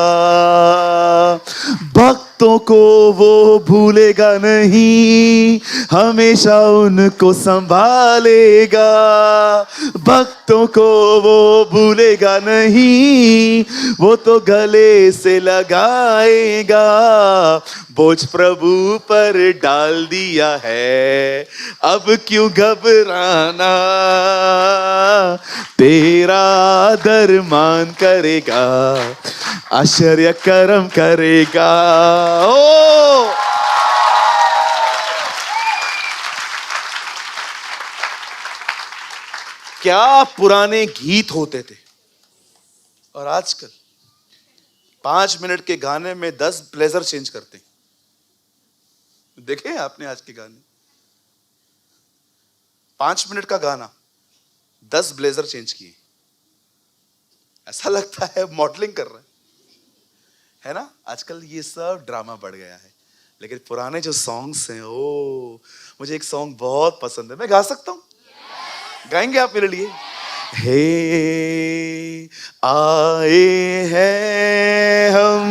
भक्तों को वो भूलेगा नहीं, हमेशा उनको संभालेगा। भक्तों को वो भूलेगा नहीं, वो तो गले से लगाएगा। बोझ प्रभु पर डाल दिया है, अब क्यों घबराना, तेरा आदर मान करेगा, आश्चर्य कर्म करेगा। ओ क्या पुराने गीत होते थे, और आजकल 5 मिनट के गाने में 10 ब्लेजर चेंज करते हैं। देखे आपने आज के गाने? 5 मिनट का गाना 10 ब्लेजर चेंज किए। ऐसा लगता है मॉडलिंग कर रहे है ना। आजकल ये सब ड्रामा बढ़ गया है, लेकिन पुराने जो सॉन्ग्स हैं, ओ मुझे एक सॉन्ग बहुत पसंद है, मैं गा सकता हूं? गाएंगे आप मेरे लिए? हे आए हैं हम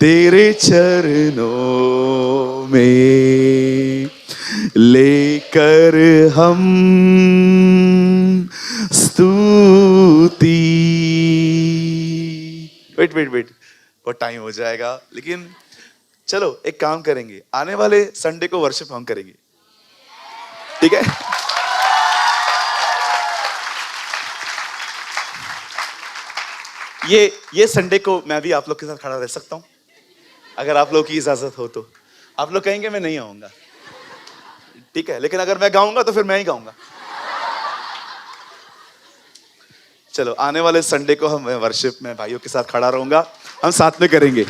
तेरे चरणों में, लेकर हम स्तुति। वेट बहुत टाइम हो जाएगा, लेकिन चलो एक काम करेंगे, आने वाले संडे को वर्शिप हम करेंगे, ठीक है? ये संडे को मैं भी आप लोग के साथ खड़ा रह सकता हूं, अगर आप लोग की इजाजत हो तो। आप लोग कहेंगे मैं नहीं आऊंगा, ठीक है, लेकिन अगर मैं गाऊंगा तो फिर मैं ही गाऊंगा। चलो आने वाले संडे को हम वर्शिप में भाइयों के साथ खड़ा रहूंगा, हम साथ में करेंगे।